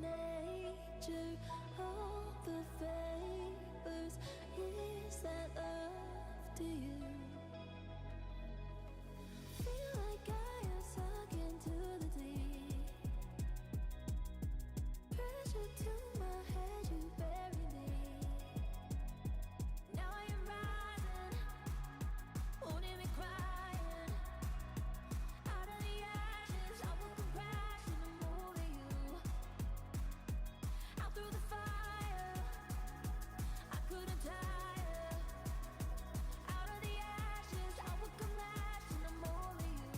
nature of the vapors. Is that love to you? Feel like I am sunk into the deep. Pressure to my head, you bury me. Now I am rising, holding me crying. Out of the ashes, I will come crashing and over you. Out through the fire, I couldn't tire. Out of the ashes, I will come lashing and over you.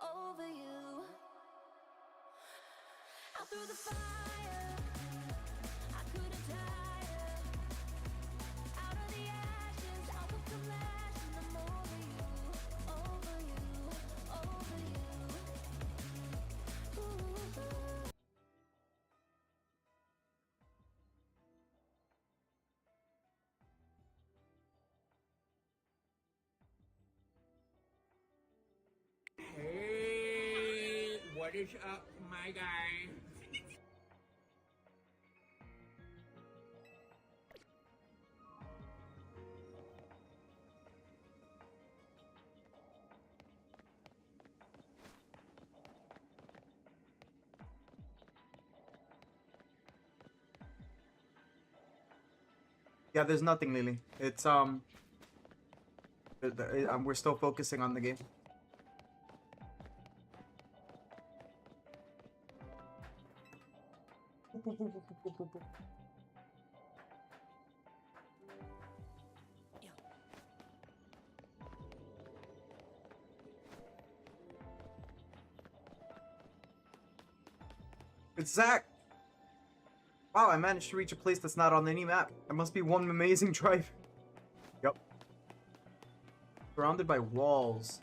Over you. Out through the fire, I couldn't tire. Out of the ashes, I will come lashing. I'm over you, over you, over you. Ooh. Hey, what is up, my guy? Yeah, there's nothing, Lily. It's we're still focusing on the game. It's Zach. Wow, I managed to reach a place that's not on any map. That must be one amazing drive. Yep. Surrounded by walls.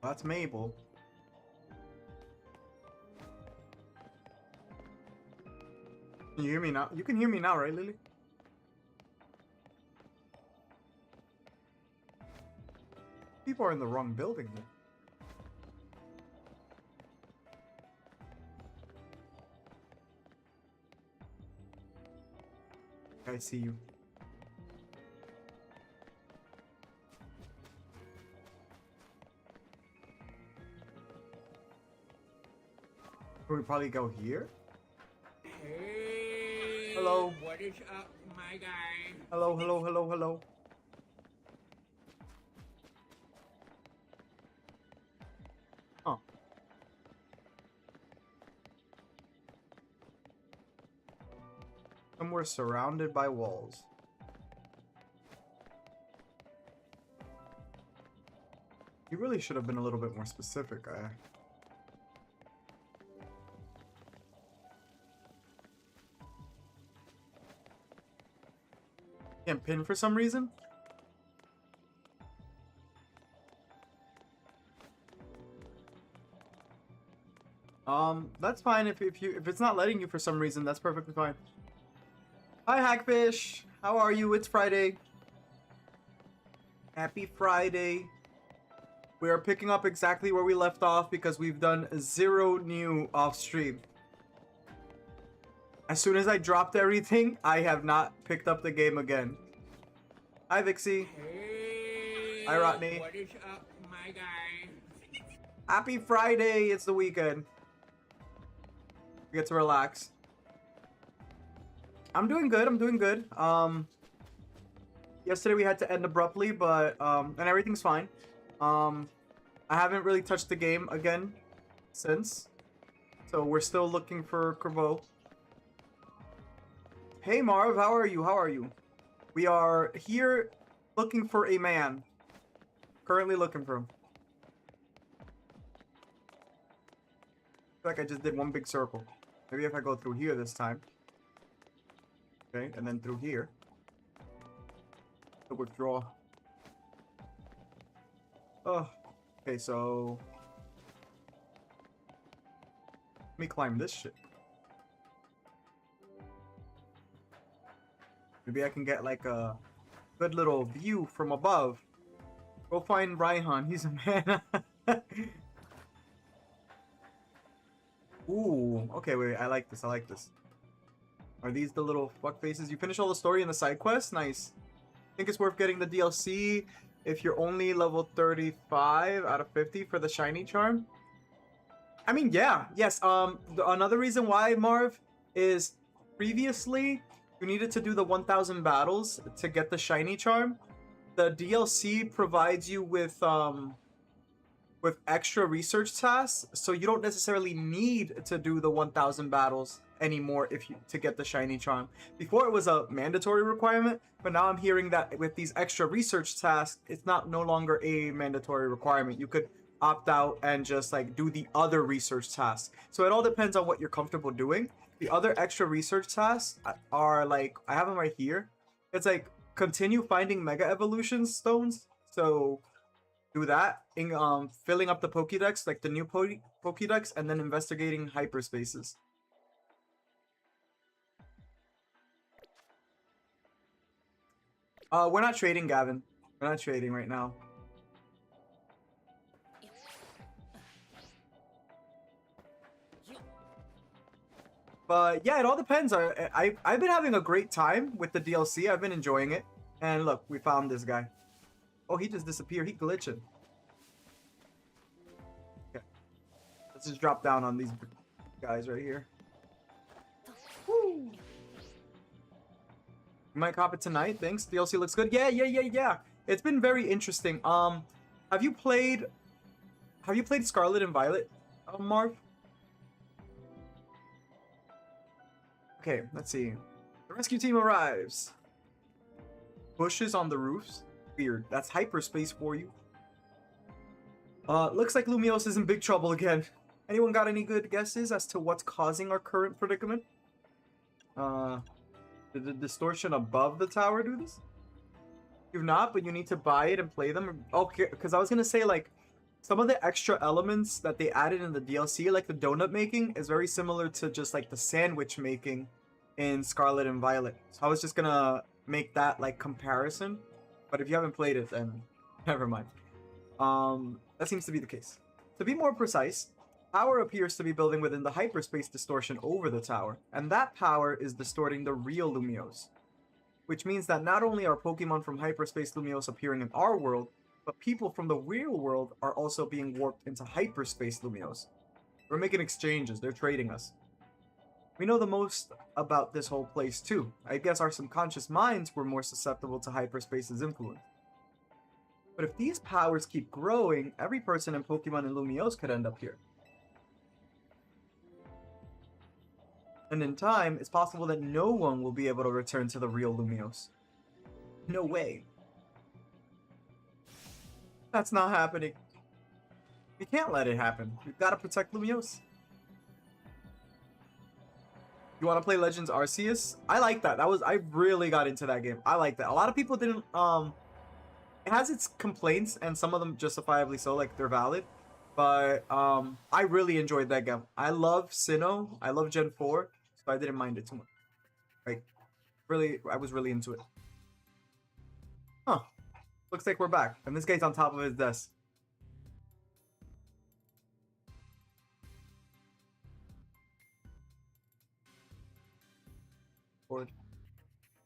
That's Mabel. Can you hear me now? You can hear me now, right, Lily? People are in the wrong building though. I see you. Can we probably go here? Hey, Hello. what is up, my guy? Hello, hello, hello, hello. Huh. And we're surrounded by walls. You really should have been a little bit more specific. Can't pin for some reason? That's fine if it's not letting you for some reason, that's perfectly fine. Hi Hackfish! How are you? It's Friday. Happy Friday. We are picking up exactly where we left off because we've done 0 new off stream. As soon as I dropped everything, I have not picked up the game again. Hi Vixie. Hey, Hi Rodney. what is up, my guy? Happy Friday! It's the weekend. We get to relax. I'm doing good. I'm doing good. Yesterday we had to end abruptly, but and everything's fine. I haven't really touched the game again since, so we're still looking for Kerbo. Hey Marv, how are you? How are you? We are here looking for a man. Currently looking for him. I feel like I just did one big circle. Maybe if I go through here this time. Okay, and then through here. To withdraw. Oh, okay, so let me climb this shit. Maybe I can get like a good little view from above. Go find Raihan, he's a man. Ooh, okay, wait, I like this, I like this. Are these the little fuck faces? You finish all the story and the side quest? Nice. Think it's worth getting the DLC if you're only level 35 out of 50 for the shiny charm? I mean, yeah, yes. Another reason why, Marv, is previously you needed to do the 1,000 battles to get the shiny charm. The DLC provides you with extra research tasks, so you don't necessarily need to do the 1,000 battles anymore to get the shiny charm. Before it was a mandatory requirement, but now I'm hearing that with these extra research tasks, it's no longer a mandatory requirement. You could opt out and just like do the other research tasks. So it all depends on what you're comfortable doing. The other extra research tasks are like, I have them right here. It's like continue finding mega evolution stones. So do that in filling up the Pokédex, like the new Pokédex, and then investigating hyperspaces. We're not trading, Gavin. We're not trading right now. But yeah, it all depends. I've been having a great time with the DLC. I've been enjoying it. And look, we found this guy. Oh, he just disappeared. He glitching. Okay. Let's just drop down on these guys right here. Woo! You might cop it tonight. Thanks. DLC looks good. Yeah. It's been very interesting. Have you played Scarlet and Violet, Marv? Okay, let's see. The rescue team arrives. Bushes on the roofs. Weird. That's hyperspace for you. Looks like Lumiose is in big trouble again. Anyone got any good guesses as to what's causing our current predicament? Did the distortion above the tower do this? You've not, but you need to buy it and play them. Okay, because I was gonna say like some of the extra elements that they added in the DLC, like the donut making, is very similar to just like the sandwich making in Scarlet and Violet. So I was just gonna make that like comparison. But if you haven't played it, then never mind. That seems to be the case. To be more precise, power appears to be building within the hyperspace distortion over the tower, and that power is distorting the real Lumiose. Which means that not only are Pokemon from hyperspace Lumiose appearing in our world, but people from the real world are also being warped into hyperspace Lumiose. We're making exchanges, they're trading us. We know the most about this whole place too. I guess our subconscious minds were more susceptible to hyperspace's influence. But if these powers keep growing, every person in Pokemon and Lumiose could end up here. And in time, it's possible that no one will be able to return to the real Lumiose. No way. That's not happening. We can't let it happen. We've got to protect Lumiose. You want to play Legends Arceus? I like that. I really got into that game. I like that. A lot of people didn't. It has its complaints, and some of them justifiably so, like they're valid. But I really enjoyed that game. I love Sinnoh. I love Gen 4, so I didn't mind it too much. Like, really, I was really into it. Huh. Looks like we're back, and this guy's on top of his desk.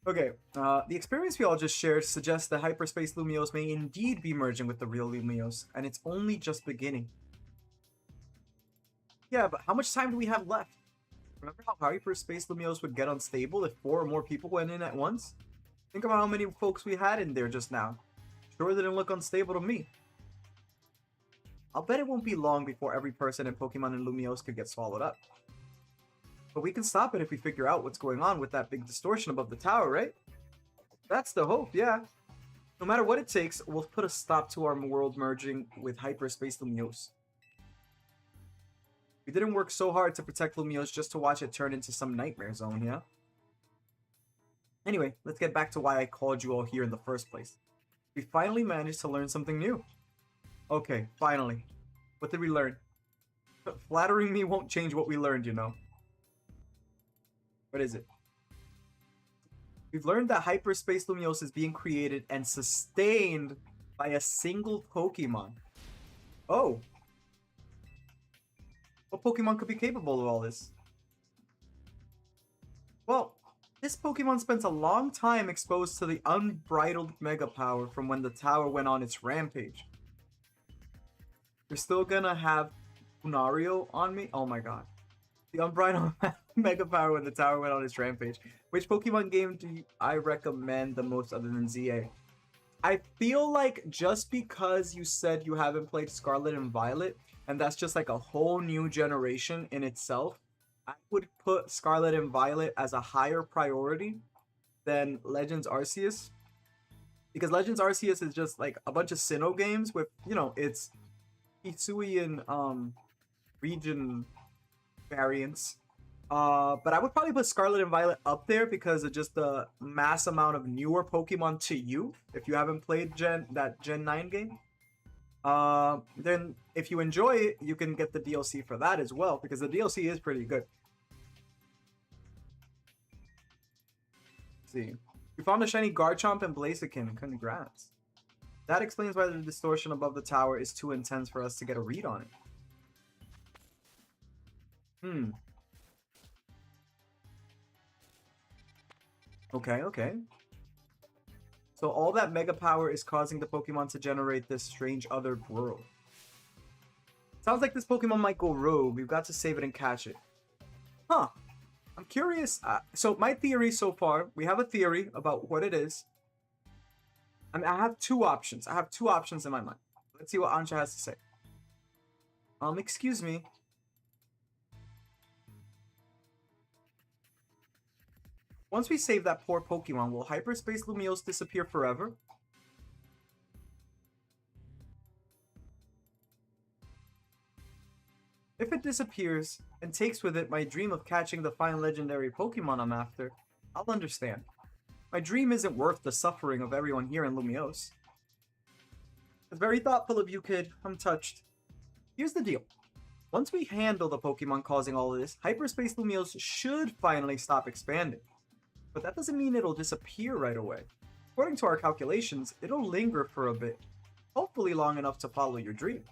Okay, the experience we all just shared suggests that Hyperspace Lumiose may indeed be merging with the real Lumiose, and it's only just beginning. Yeah, but how much time do we have left? Remember how Hyperspace Lumiose would get unstable if 4 or more people went in at once? Think about how many folks we had in there just now. Sure didn't look unstable to me. I'll bet it won't be long before every person in Pokemon and Lumiose could get swallowed up. But we can stop it if we figure out what's going on with that big distortion above the tower, right? That's the hope, yeah. No matter what it takes, we'll put a stop to our world merging with Hyperspace Lumiose. We didn't work so hard to protect Lumiose just to watch it turn into some nightmare zone, yeah? Anyway, let's get back to why I called you all here in the first place. We finally managed to learn something new. Okay, finally. What did we learn? Flattering me won't change what we learned, you know. What is it? We've learned that Hyperspace Lumiose is being created and sustained by a single Pokemon. Oh. What Pokemon could be capable of all this? Well, this Pokemon spent a long time exposed to the unbridled Mega Power from when the tower went on its rampage. You're still gonna have Lunario on me? Oh my god. The unbridled Mega Power when the tower went on its rampage. Which Pokemon game do I recommend the most other than ZA? I feel like just because you said you haven't played Scarlet and Violet, and that's just like a whole new generation in itself, I would put Scarlet and Violet as a higher priority than Legends Arceus. Because Legends Arceus is just like a bunch of Sinnoh games with, you know, it's Hisuian region variants. But I would probably put Scarlet and Violet up there because of just the mass amount of newer Pokemon to you. If you haven't played Gen 9 game, then if you enjoy it, you can get the DLC for that as well because the DLC is pretty good. Let's see, we found a shiny Garchomp and Blaziken. Congrats. That explains why the distortion above the tower is too intense for us to get a read on it. Okay. So all that Mega Power is causing the Pokemon to generate this strange other world. Sounds like this Pokemon might go rogue. We've got to save it and catch it. Huh. I'm curious. So my theory so far, we have a theory about what it is. I mean, I have two options. I have two options in my mind. Let's see what Ansha has to say. Excuse me. Once we save that poor Pokemon, will Hyperspace Lumiose disappear forever? If it disappears and takes with it my dream of catching the fine legendary Pokemon I'm after, I'll understand. My dream isn't worth the suffering of everyone here in Lumiose. It's very thoughtful of you, kid. I'm touched. Here's the deal. Once we handle the Pokemon causing all of this, Hyperspace Lumiose should finally stop expanding. But that doesn't mean it'll disappear right away. According to our calculations, it'll linger for a bit. Hopefully long enough to follow your dream.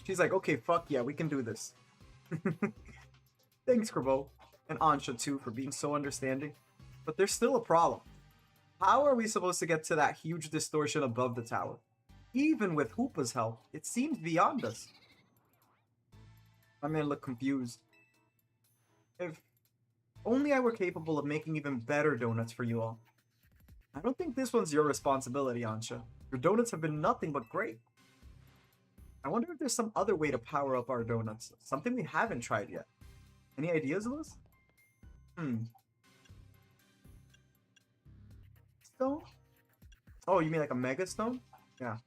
She's like, okay, fuck yeah, we can do this. Thanks, Kerbo. And Ansha too for being so understanding. But there's still a problem. How are we supposed to get to that huge distortion above the tower? Even with Hoopa's help, it seems beyond us. My man looked confused. If only I were capable of making even better donuts for you all. I don't think this one's your responsibility, Ansha. Your donuts have been nothing but great. I wonder if there's some other way to power up our donuts. Something we haven't tried yet. Any ideas, Lewis? Stone? Oh, you mean like a Mega Stone? Yeah.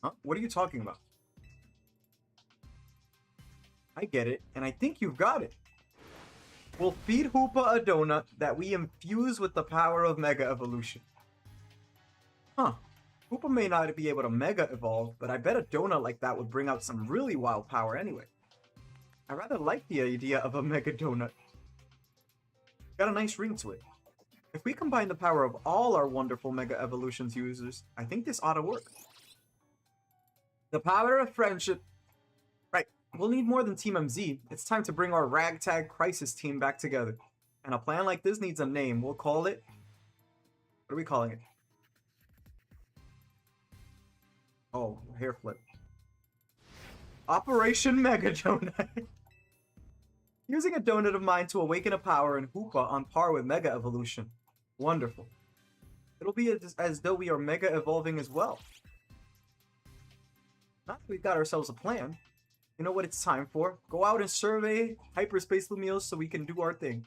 Huh? What are you talking about? I get it, and I think you've got it. We'll feed Hoopa a donut that we infuse with the power of Mega Evolution. Huh. Hoopa may not be able to Mega Evolve, but I bet a donut like that would bring out some really wild power anyway. I rather like the idea of a Mega Donut. Got a nice ring to it. If we combine the power of all our wonderful Mega Evolutions users, I think this ought to work. The power of friendship. Right. We'll need more than Team MZ. It's time to bring our ragtag crisis team back together. And a plan like this needs a name. We'll call it... What are we calling it? Oh, hair flip. Operation Mega Donut. Using a donut of mine to awaken a power in Hoopa on par with Mega Evolution. Wonderful. It'll be as though we are Mega Evolving as well. Not that we've got ourselves a plan. You know what it's time for? Go out and survey Hyperspace Lumiose so we can do our thing.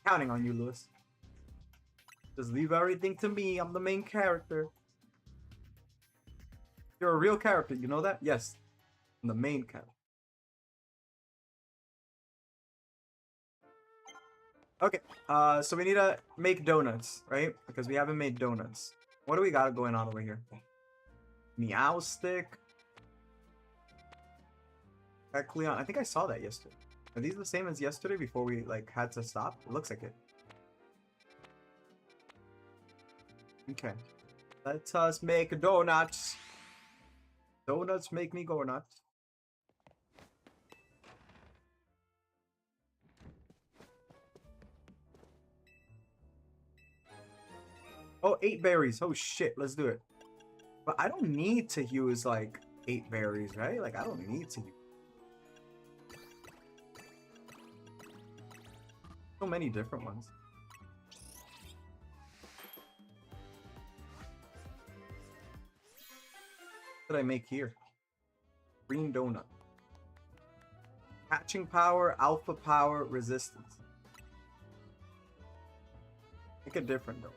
Counting on you, Lewis. Just leave everything to me. I'm the main character. You're a real character, you know that? Yes. I'm the main character. Okay, so we need to make donuts, right? Because we haven't made donuts. What do we got going on over here? Meow stick. Cleon. I think I saw that yesterday. Are these the same as yesterday before we like had to stop? It looks like it. Okay. Let us make donuts. Donuts make me go nuts. Oh, 8 berries. Oh shit, let's do it. But I don't need to use like 8 berries, right? Like I don't need to use so many different ones. What did I make here? Green donut. Catching power, alpha power, resistance. Make it different though.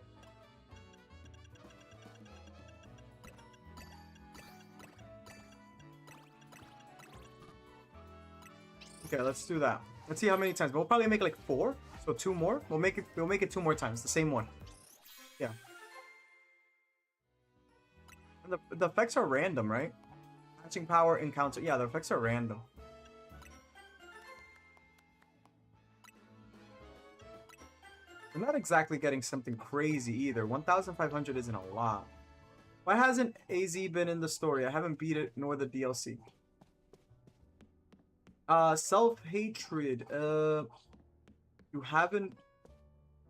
Okay, let's do that. Let's see how many times. We'll probably make like 4. So 2 more. We'll make it 2 more times. The same one. Yeah. And the effects are random, right? Catching power, encounter. Yeah, the effects are random. We're not exactly getting something crazy either. 1,500 isn't a lot. Why hasn't AZ been in the story? I haven't beat it nor the DLC. Self-hatred. You haven't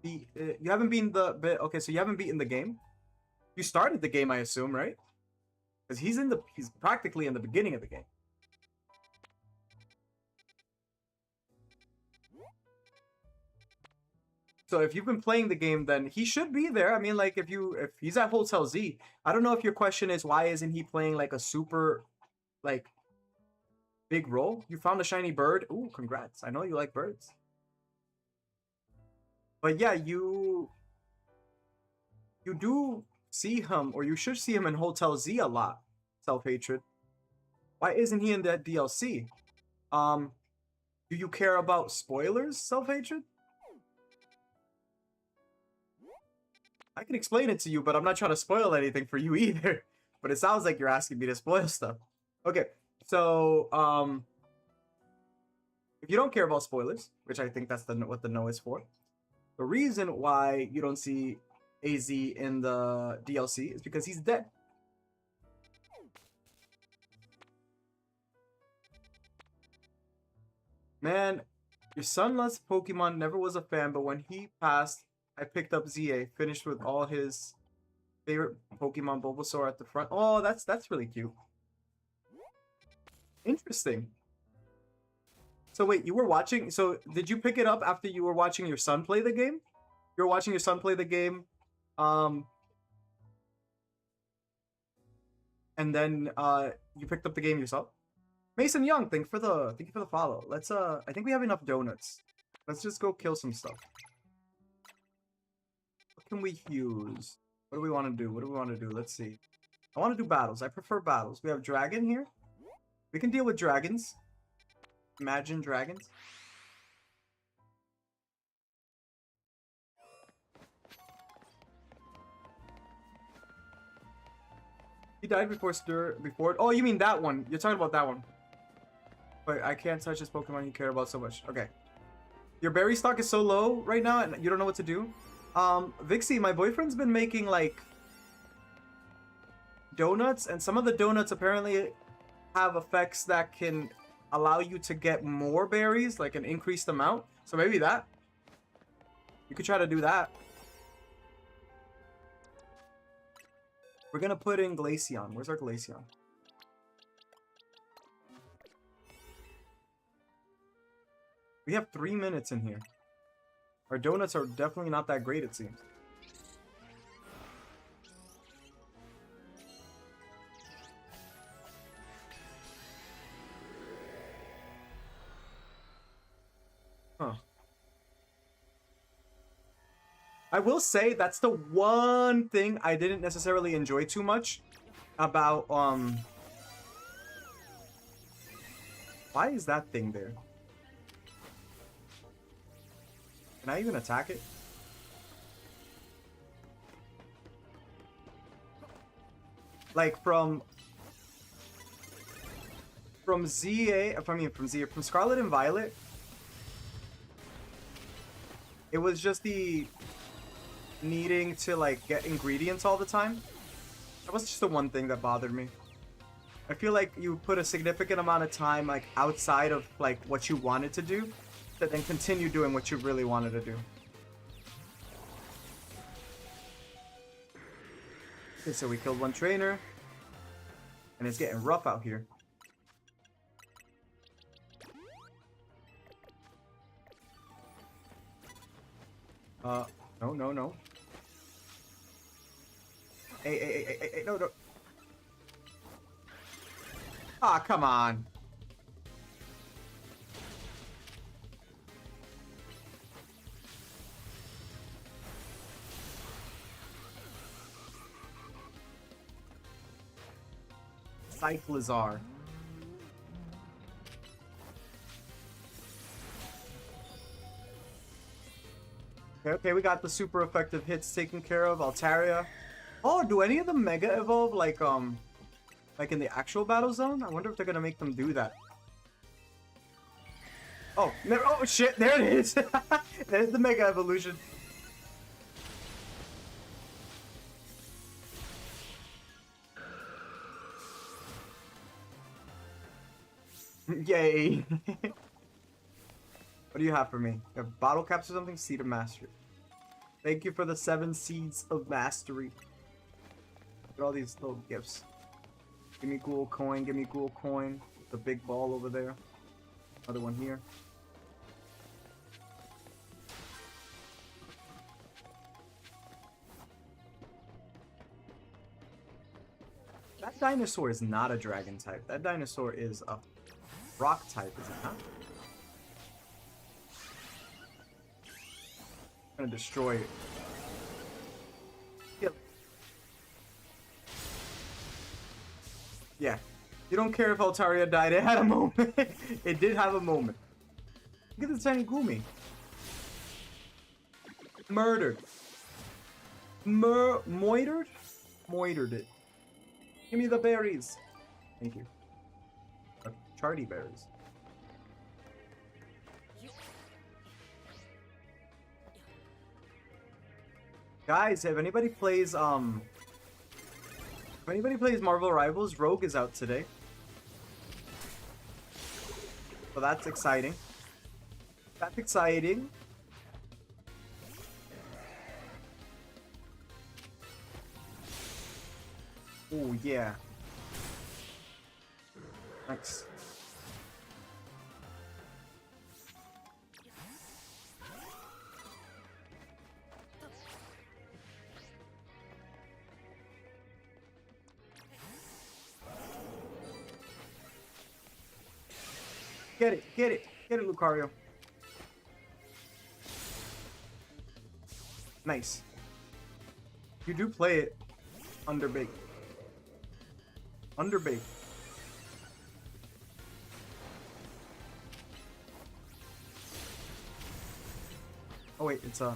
been the bit. Okay, so you haven't beaten the game. You started the game, I assume, right? Because he's practically in the beginning of the game. So if you've been playing the game, then he should be there. I mean, like if he's at Hotel Z, I don't know if your question is why isn't he playing like a super, like, big role? You found a shiny bird. Ooh, congrats! I know you like birds. But yeah, you do see him, or you should see him in Hotel Z a lot. Self-hatred. Why isn't he in that DLC? Do you care about spoilers, Self-hatred? I can explain it to you, but I'm not trying to spoil anything for you either. But it sounds like you're asking me to spoil stuff. Okay, so if you don't care about spoilers, which I think that's what the no is for, the reason why you don't see AZ in the DLC is because he's dead. Man, your son loves Pokemon, never was a fan, but when he passed, I picked up ZA, finished with all his favorite Pokemon, Bulbasaur at the front. Oh, that's really cute. Interesting. So wait, you were watching, so did you pick it up after you were watching your son play the game? You were watching your son play the game, and then you picked up the game yourself? Mason Young, thank you for the follow. Let's I think we have enough donuts. Let's just go kill some stuff. What can we use? What do we want to do? What do we want to do? Let's see. I want to do battles. I prefer battles. We have dragon here. We can deal with dragons. Imagine dragons. He died before before. Oh, you mean that one? You're talking about that one. But I can't touch this Pokemon you care about so much. Okay. Your berry stock is so low right now, and you don't know what to do. Vixie, my boyfriend's been making like donuts, and some of the donuts apparently have effects that can allow you to get more berries, like an increased amount. So maybe that. You could try to do that. We're gonna put in Glaceon. Where's our Glaceon? We have 3 minutes in here. Our donuts are definitely not that great, it seems. Huh. I will say that's the one thing I didn't necessarily enjoy too much about why is that thing there? Can Can I even attack it? Like from ZA, from Scarlet and Violet, it was just the needing to like get ingredients all the time. That was just the one thing that bothered me. I feel like you put a significant amount of time like outside of like what you wanted to do, to then continue doing what you really wanted to do. Okay, so we killed one trainer, and it's getting rough out here. No. Hey, no. Ah, come on. Cyclizar. Okay, we got the super effective hits taken care of. Altaria. Oh, do any of them Mega Evolve like in the actual battle zone? I wonder if they're gonna make them do that. Oh, oh shit, there it is! There's the Mega Evolution. Yay! What do you have for me? You have bottle caps or something? Seed of Mastery. Thank you for the 7 Seeds of Mastery. Look at all these little gifts. Give me Ghoul Coin, give me Ghoul Coin. The big ball over there. Another one here. That dinosaur is not a dragon type. That dinosaur is a rock type, is it not? I'm gonna destroy it. Kill it. Yeah. You don't care if Altaria died. It had a moment. It did have a moment. Look at this tiny Gumi. Murdered. Moitered? Moitered it. Give me the berries. Thank you. Charty berries. Guys, if anybody plays Marvel Rivals, Rogue is out today. So that's exciting. That's exciting. Oh yeah. Nice. Get it, Lucario. Nice. You do play it underbaked. Underbaked. Oh wait, it's I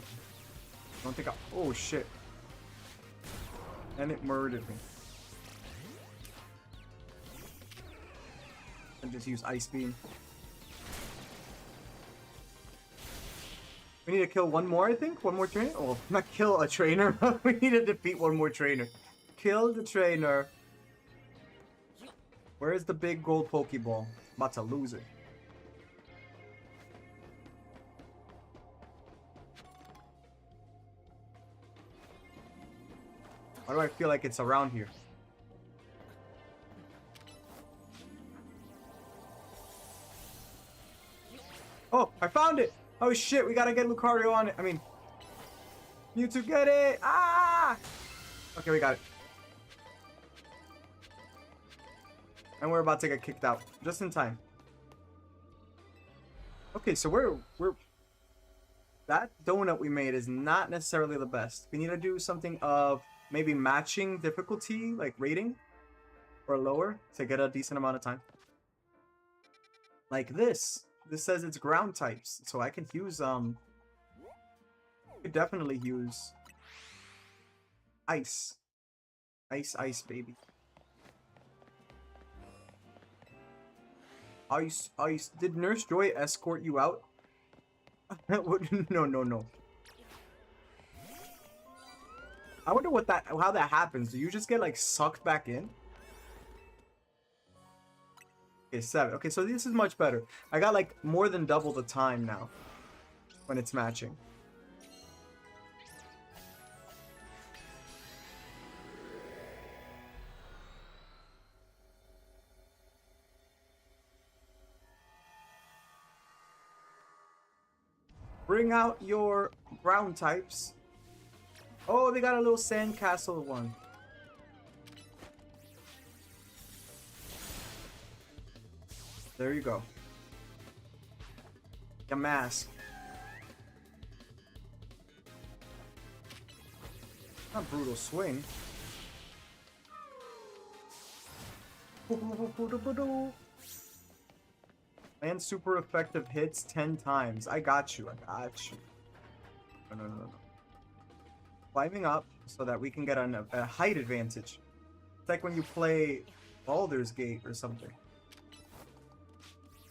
don't think oh shit. And it murdered me. And just use Ice Beam. We need to kill one more, I think? One more trainer? Oh, not kill a trainer. We need to defeat one more trainer. Kill the trainer. Where is the big gold Pokeball? About to lose it. Why do I feel like it's around here? Oh, I found it! Oh shit, we gotta get Lucario on it. I mean, Mewtwo, get it! Ah! Okay, we got it. And we're about to get kicked out. Just in time. Okay, so we're... That donut we made is not necessarily the best. We need to do something of maybe matching difficulty, like rating, or lower, to get a decent amount of time. Like this. This says it's ground types, so I can use Could definitely use ice. Ice, ice, baby. Ice, ice. Did Nurse Joy escort you out? No, no, no. I wonder how that happens. Do you just get like sucked back in? Okay, 7. Okay, so this is much better. I got like more than double the time now when it's matching. Bring out your ground types. Oh, they got a little sandcastle one. There you go. A mask. Not brutal swing. And super effective hits 10 times. I got you. I got you. No, no, no, no. Climbing up so that we can get a height advantage. It's like when you play Baldur's Gate or something.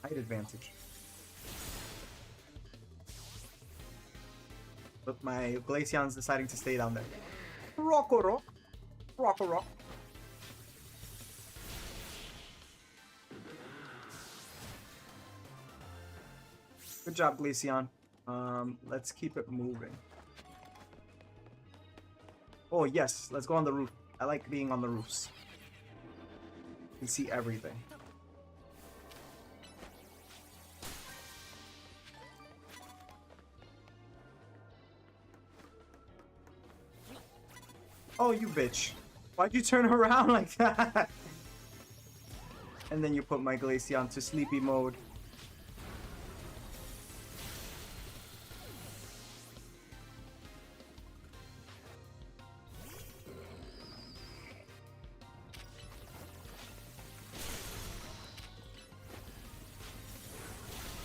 Height advantage. But my Glaceon's deciding to stay down there. Rocko rock. Rocko rock. Good job, Glaceon. Let's keep it moving. Oh, yes. Let's go on the roof. I like being on the roofs. You can see everything. Oh, you bitch. Why'd you turn around like that? And then you put my Glaceon to sleepy mode.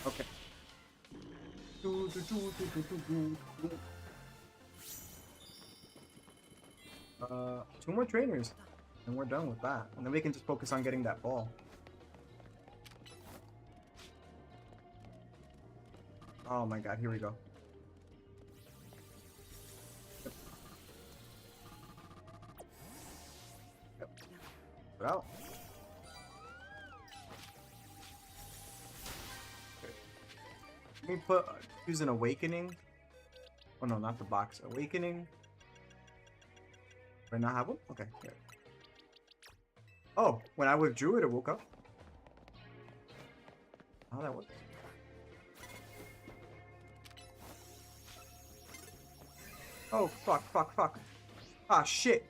Okay. 2 more trainers, and we're done with that. And then we can just focus on getting that ball. Oh my god, here we go. Yep. Yep. Well. Okay. Let me use an awakening. Oh no, not the box. Awakening. Do I not have one? Okay, good. Oh, when I withdrew it, it woke up. How that works? Oh, fuck, fuck, fuck. Ah, shit.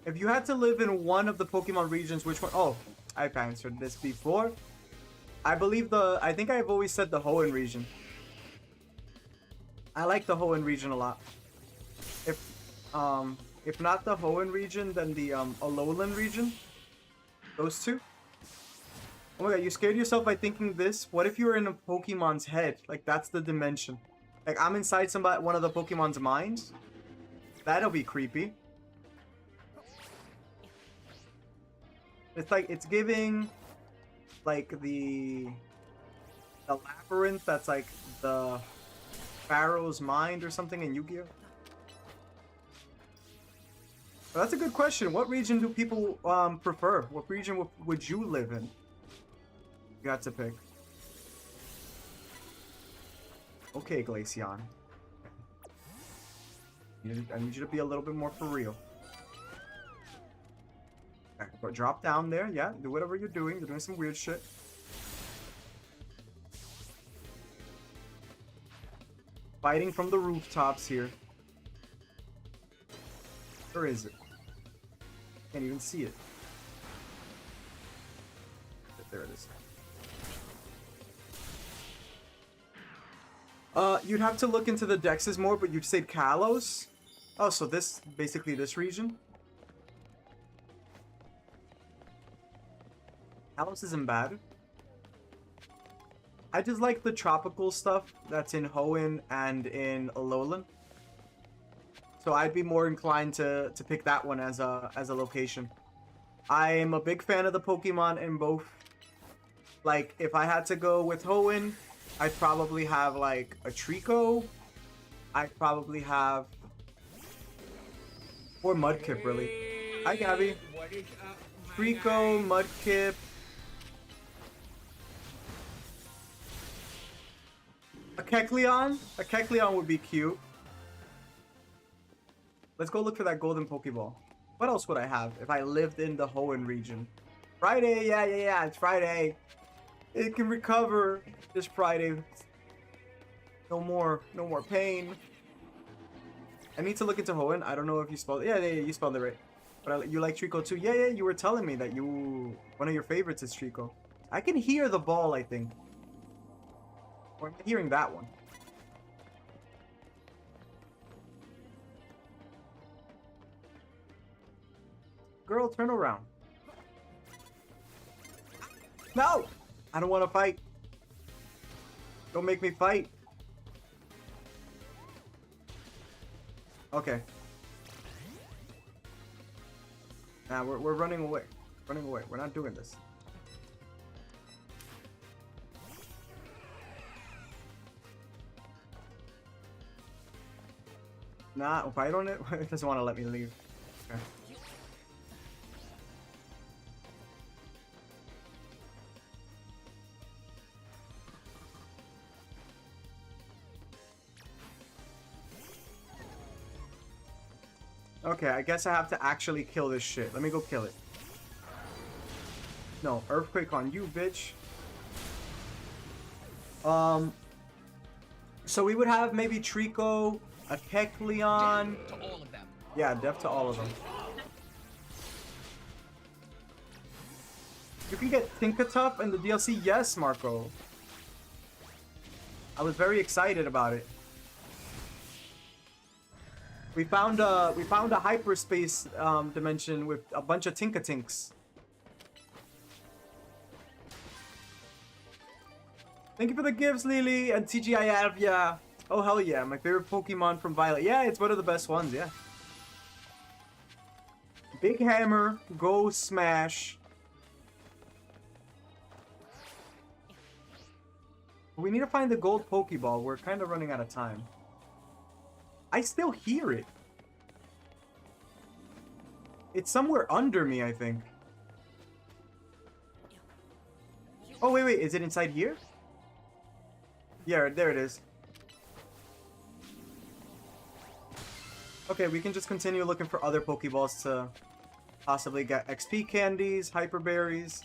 If you had to live in one of the Pokemon regions, which one? Oh, I've answered this before. I think I've always said the Hoenn region. I like the Hoenn region a lot. If not the Hoenn region, then the Alolan region. Those two. Oh my god, you scared yourself by thinking this? What if you were in a Pokemon's head? Like, that's the dimension. Like, I'm inside one of the Pokemon's minds? That'll be creepy. It's like, it's giving, like, the labyrinth that's like the Pharaoh's mind or something in Yu-Gi-Oh! Well, that's a good question. What region do people prefer? What region would you live in? You got to pick. Okay, Glaceon. I need you to be a little bit more for real. Okay, go drop down there. Yeah, do whatever you're doing. You're doing some weird shit. Fighting from the rooftops here. Where is it? Can't even see it. There it is. You'd have to look into the dexes more, but you'd say Kalos? Oh, so basically this region? Kalos isn't bad. I just like the tropical stuff that's in Hoenn and in Alolan. So I'd be more inclined to pick that one as a location. I'm a big fan of the Pokemon in both. Like, if I had to go with Hoenn, I'd probably have, like, a Trico. I'd probably have... Or Mudkip, really. Hi, Gabby. What is up, my Trico, guy? Mudkip. A Kecleon? A Kecleon would be cute. Let's go look for that golden Pokeball. What else would I have if I lived in the Hoenn region? Friday, yeah, it's Friday. It can recover this Friday. No more pain. I need to look into Hoenn. I don't know if you spelled it. Yeah, you spelled it right. But you like Trico too. Yeah, you were telling me that one of your favorites is Trico. I can hear the ball, I think. Or am I hearing that one? Girl, turn around. No! I don't want to fight. Don't make me fight. Okay. Nah, we're running away. Running away. We're not doing this. Nah, fight on it? It doesn't want to let me leave. Okay. Okay, I guess I have to actually kill this shit. Let me go kill it. No, Earthquake on you, bitch. So we would have maybe Trico, a Kecleon. To all of them. Yeah, deaf to all of them. You can get Tinkatuff in the DLC. Yes, Marco. I was very excited about it. We found a hyperspace dimension with a bunch of Tinkatinks. Thank you for the gifts, Lily and TGIF. Yeah. Oh hell yeah, my favorite Pokemon from Violet. Yeah, it's one of the best ones. Yeah. Big Hammer, go smash. We need to find the gold Pokeball. We're kind of running out of time. I still hear it. It's somewhere under me, I think. Oh, wait. Is it inside here? Yeah, there it is. Okay, we can just continue looking for other Pokeballs to possibly get XP candies, Hyper Berries.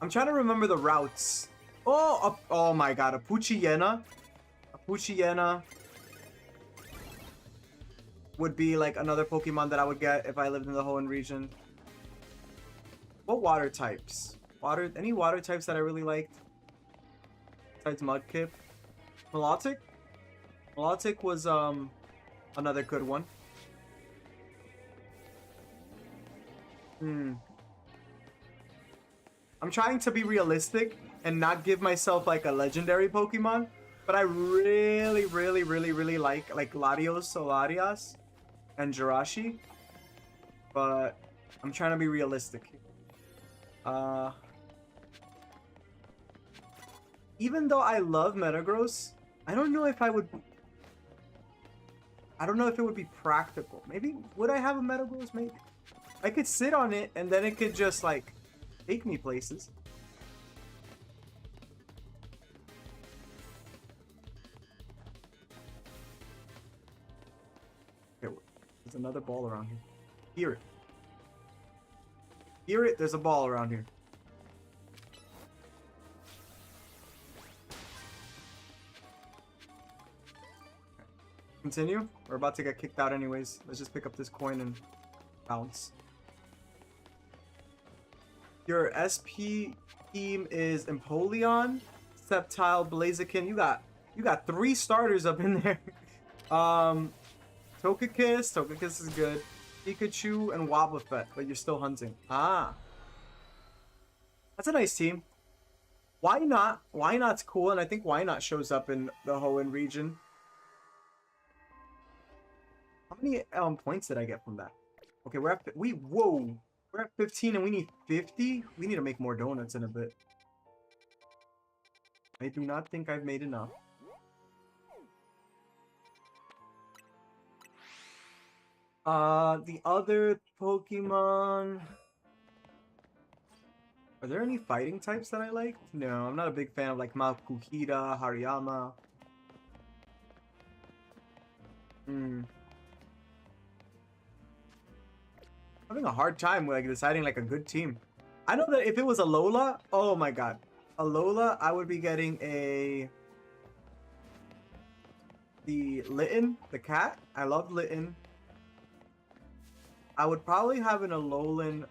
I'm trying to remember the routes. Oh my god, a Poochyena. A Poochyena would be like another Pokemon that I would get if I lived in the Hoenn region. What water types? Any water types that I really liked? Besides Mudkip. Milotic? Milotic was another good one. I'm trying to be realistic and not give myself like a legendary Pokemon, but I really like Latios, Solarias, and Jirachi. But I'm trying to be realistic. Even though I love Metagross, I don't know if it would be practical. Maybe, would I have a Metagross? Maybe. I could sit on it and then it could just like take me places. Okay, there's another ball around here. Hear it. Hear it? There's a ball around here. Continue? We're about to get kicked out anyways. Let's just pick up this coin and bounce. Your SP team is Empoleon, Sceptile, Blaziken. You got 3 starters up in there. Togekiss is good. Pikachu and Wobbuffet, but you're still hunting. Ah. That's a nice team. Why not? Why not's cool, and I think why not shows up in the Hoenn region. How many points did I get from that? Okay, we're at whoa, we're at 15 and we need 50. We need to make more donuts in a bit. I do not think I've made enough. The other Pokemon. Are there any fighting types that I like? No, I'm not a big fan of like Makuhita, Hariyama. Having a hard time with like deciding like a good team. I know that if it was a Alola, oh my god. Alola, I would be getting the Litten, the cat. I love Litten. I would probably have an Alolan,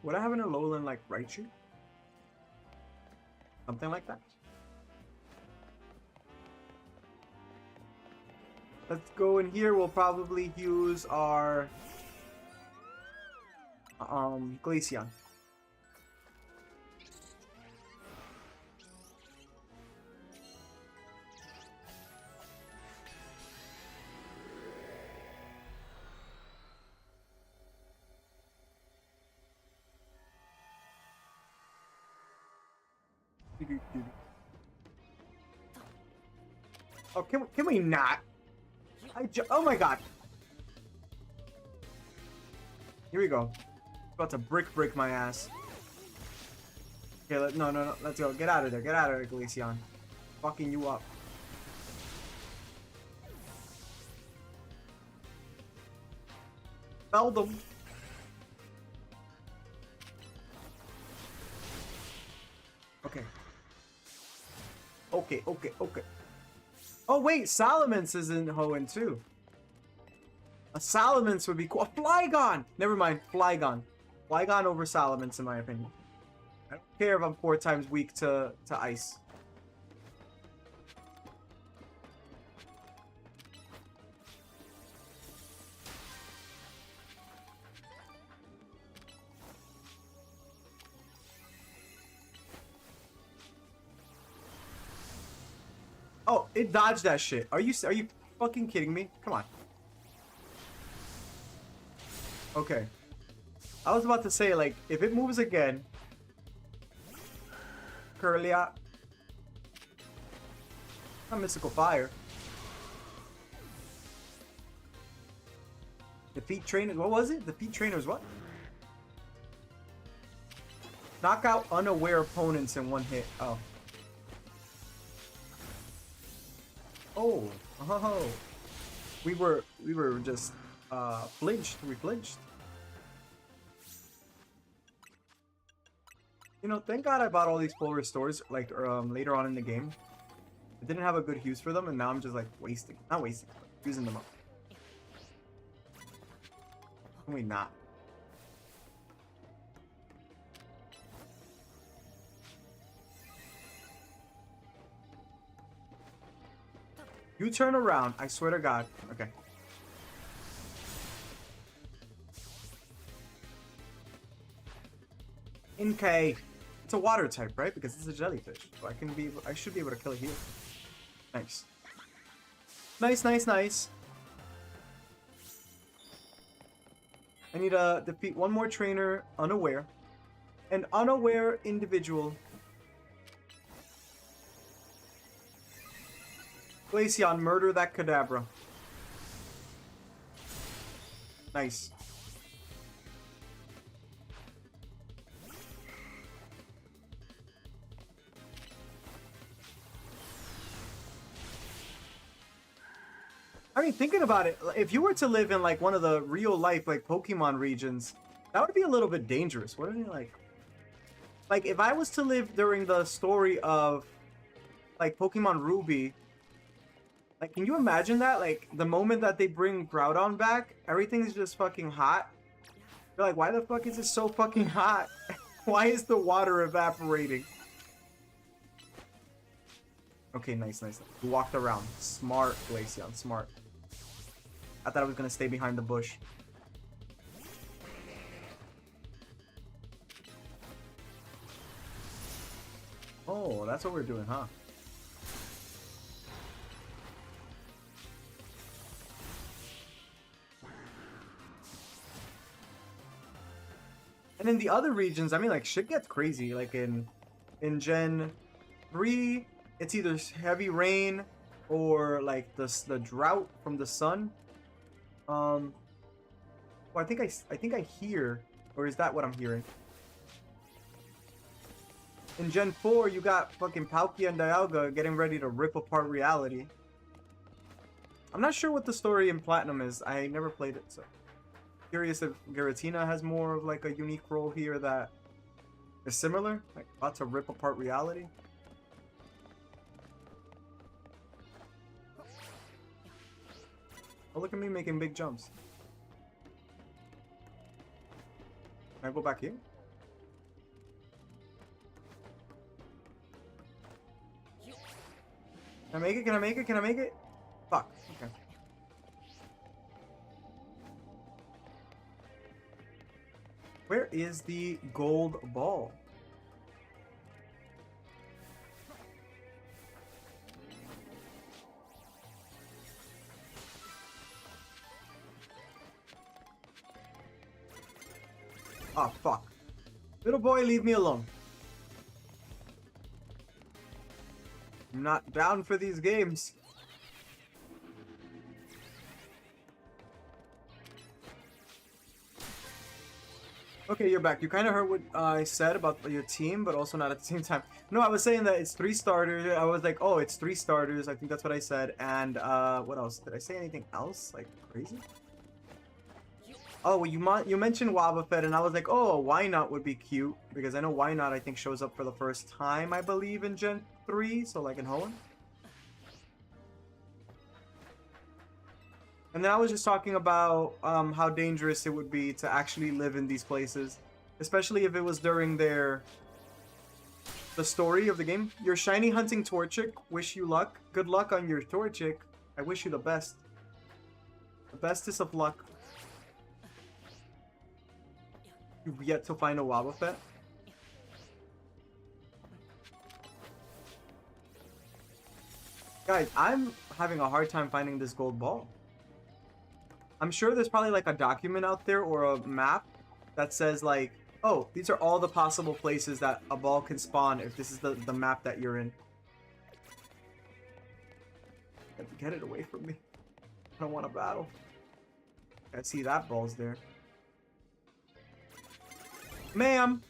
would I have an Alolan like Raichu? Something like that. Let's go in here. We'll probably use our Glaceon. Oh, can we not? Oh my god. Here we go. About to break my ass. Okay, no, let's go. Get out of there. Get out of there, Glaceon. Fucking you up. Felled them. Okay. Okay. Oh wait, Salamence is in Hoenn too. A Salamence would be cool. A Flygon! Never mind, Flygon. Flygon over Salamence in my opinion. I don't care if I'm 4 times weak to ice. Oh, it dodged that shit. Are you fucking kidding me? Come on. Okay. I was about to say, like, if it moves again. Kirlia. Not Mystical Fire. Defeat trainers. What was it? Defeat trainers what? Knock out unaware opponents in 1 hit. Oh. Oh. We were just flinched. We flinched. You know, thank God I bought all these full restores like later on in the game. I didn't have a good use for them, and now I'm just like wasting. Not wasting, but using them up. Can we not? You turn around, I swear to God. Okay. Inkay. It's a water type, right? Because it's a jellyfish. So I should be able to kill it here. Nice. Nice. I need to defeat 1 more trainer, unaware. An unaware individual. Glaceon, murder that Kadabra. Nice. I mean, thinking about it, if you were to live in like one of the real life like Pokemon regions, that would be a little bit dangerous, wouldn't it? Like if I was to live during the story of like Pokemon Ruby, like can you imagine that? Like the moment that they bring Groudon back, everything's just fucking hot. You're like, why the fuck is it so fucking hot? Why is the water evaporating? Okay, nice. You walked around. Smart, Glaceon, smart. I thought I was gonna stay behind the bush. Oh, that's what we're doing, huh? And in the other regions, I mean, like, shit gets crazy. Like, in Gen 3, it's either heavy rain or, like, the drought from the sun. Well, I think I hear, or is that what I'm hearing? In Gen 4, you got fucking Palkia and Dialga getting ready to rip apart reality. I'm not sure what the story in Platinum is. I never played it, so curious if Giratina has more of like a unique role here that is similar, like about to rip apart reality. Oh, look at me making big jumps. Can I go back here? Can I make it? Can I make it? Can I make it? Fuck. Okay. Where is the gold ball? Oh, fuck. Little boy, leave me alone. I'm not down for these games. Okay, you're back. You kind of heard what I said about your team, but also not at the same time. No, I was saying that it's 3 starters. I was like, oh, it's 3 starters. I think that's what I said. And what else? Did I say anything else? Like, crazy? Oh, well, you mentioned Wobbuffet, and I was like, oh, Why Not would be cute. Because I know Why Not, I think, shows up for the first time, I believe, in Gen 3. So, like, in Hoenn. And then I was just talking about how dangerous it would be to actually live in these places. Especially if it was during the story of the game. You're shiny hunting Torchic. Wish you luck. Good luck on your Torchic. I wish you the best. The bestest of luck. You've yet to find a Wobbuffet? Guys, I'm having a hard time finding this gold ball. I'm sure there's probably like a document out there or a map that says like, oh, these are all the possible places that a ball can spawn if this is the map that you're in. Get it away from me. I don't want to battle. I see that ball's there. Ma'am!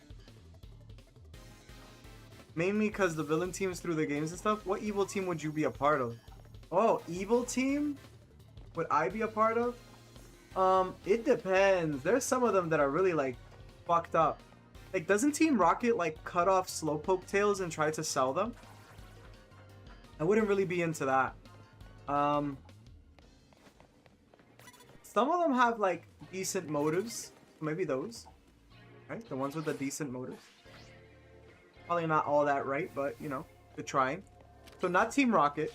Mainly because the villain teams through the games and stuff. What evil team would you be a part of? Oh, evil team? Would I be a part of? It depends. There's some of them that are really, like, fucked up. Like, doesn't Team Rocket, like, cut off Slowpoke tails and try to sell them? I wouldn't really be into that. Some of them have, like, decent motives. Maybe those. Right? The ones with the decent motives. Probably not all that right, but, you know, good trying. So, not Team Rocket.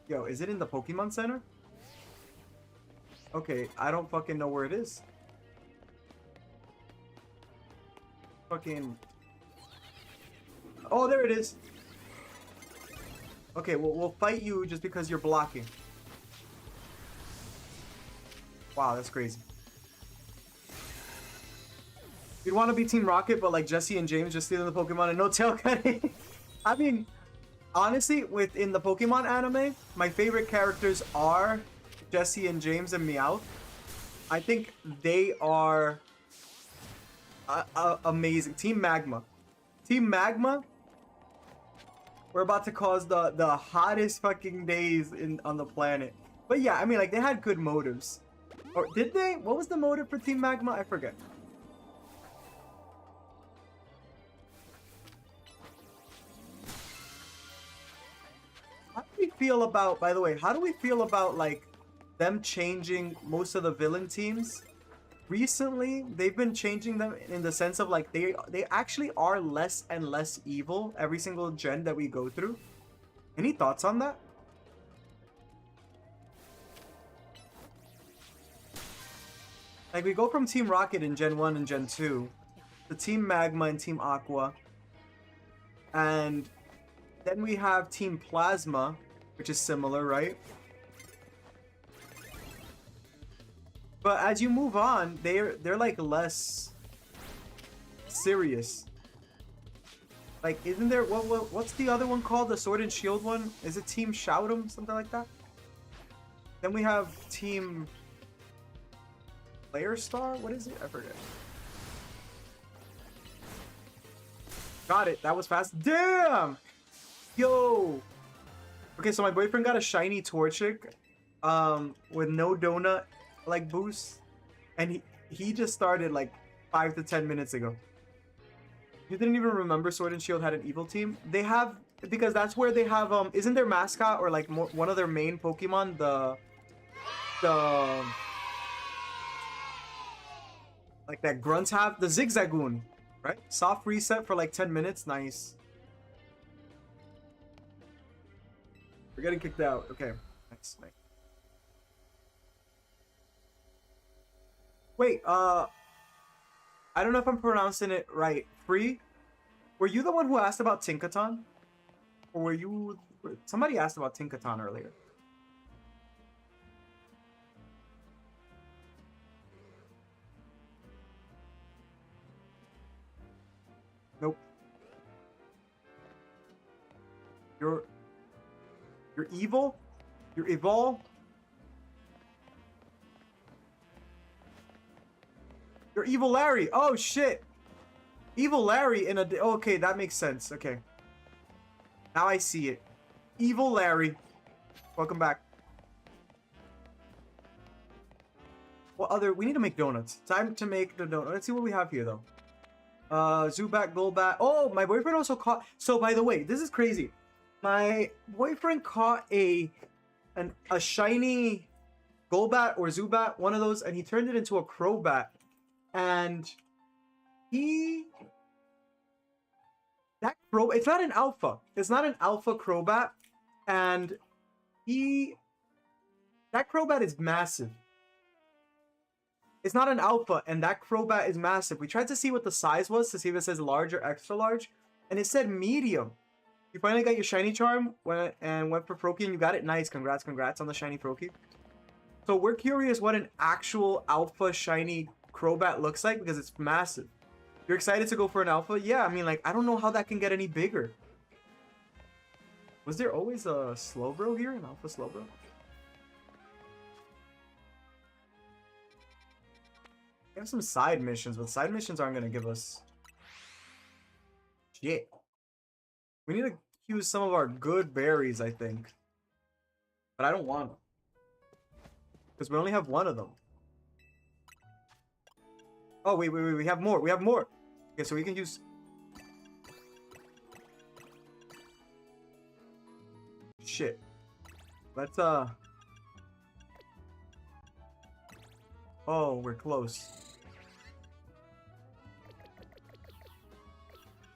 Yo, is it in the Pokemon Center? Okay, I don't fucking know where it is. Fucking... Oh, there it is. Okay, well, we'll fight you just because you're blocking. Wow, that's crazy. You'd want to be Team Rocket, but like Jesse and James just stealing the Pokemon and no tail cutting. I mean, honestly, within the Pokemon anime, my favorite characters are Jesse and James and Meowth. I think they are amazing. Team Magma. Team Magma. We're about to cause the hottest fucking days on the planet. But yeah, I mean, like, they had good motives. Or did they? What was the motive for Team Magma? I forget. How do we feel about, by the way, how do we feel about, like, them changing most of the villain teams? Recently, they've been changing them in the sense of, like, they actually are less and less evil every single gen that we go through. Any thoughts on that? Like, we go from Team Rocket in Gen 1 and Gen 2 to Team Magma and Team Aqua. And then we have Team Plasma, which is similar, right? But as you move on, they're like less serious. Like, isn't there what's the other one called? The Sword and Shield one? Is it Team Shout'em? Something like that? Then we have Team Player Star? What is it? I forget. Got it. That was fast. Damn! Yo! Okay, so my boyfriend got a shiny Torchic with no donut like boost, and he just started like 5 to 10 minutes ago. You didn't even remember Sword and Shield had an evil team? They have, because that's where they have isn't their mascot or like one of their main Pokemon the like that grunts have, the Zigzagoon, right? Soft reset for like 10 minutes. Nice. We're getting kicked out. Okay. Nice. Wait, I don't know if I'm pronouncing it right. Free? Were you the one who asked about Tinkaton? Or were you... Somebody asked about Tinkaton earlier. Nope. You're evil? You're evil? You're Evil Larry. Oh, shit. Evil Larry in a... Okay, that makes sense. Okay. Now I see it. Evil Larry. Welcome back. What other... We need to make donuts. Time to make the donut. Let's see what we have here, though. Zubat, Golbat. Oh, my boyfriend also caught... So, by the way, this is crazy. My boyfriend caught a shiny Golbat or Zubat, one of those, and he turned it into a Crobat. And it's not an alpha. It's not an alpha Crobat. And that Crobat is massive. It's not an alpha, and that Crobat is massive. We tried to see what the size was to see if it says large or extra large, and it said medium. You finally got your shiny charm and went for Froakie, and you got it. Nice. Congrats on the shiny Froakie. So we're curious what an actual alpha shiny Crobat looks like, because it's massive. You're excited to go for an alpha? Yeah, I mean, like, I don't know how that can get any bigger. Was there always a Slowbro here? An alpha Slowbro? We have some side missions, but side missions aren't going to give us shit. We need to use some of our good berries, I think. But I don't want them. Because we only have one of them. Oh, wait, we have more. We have more. Okay, so we can use... Shit. Let's, Oh, we're close.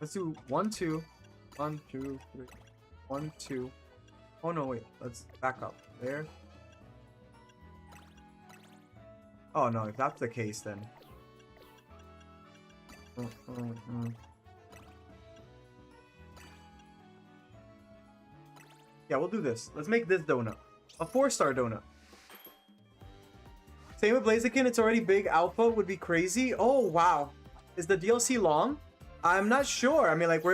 Let's do 1, 2. 1, 2, 3. 1, 2. Oh, no, wait. Let's back up. There. Oh, no, if that's the case, then... Yeah, we'll do this. Let's make this donut. A 4-star donut. Same with Blaziken, it's already big. Alpha would be crazy. Oh, wow. Is the DLC long? I'm not sure. I mean, like,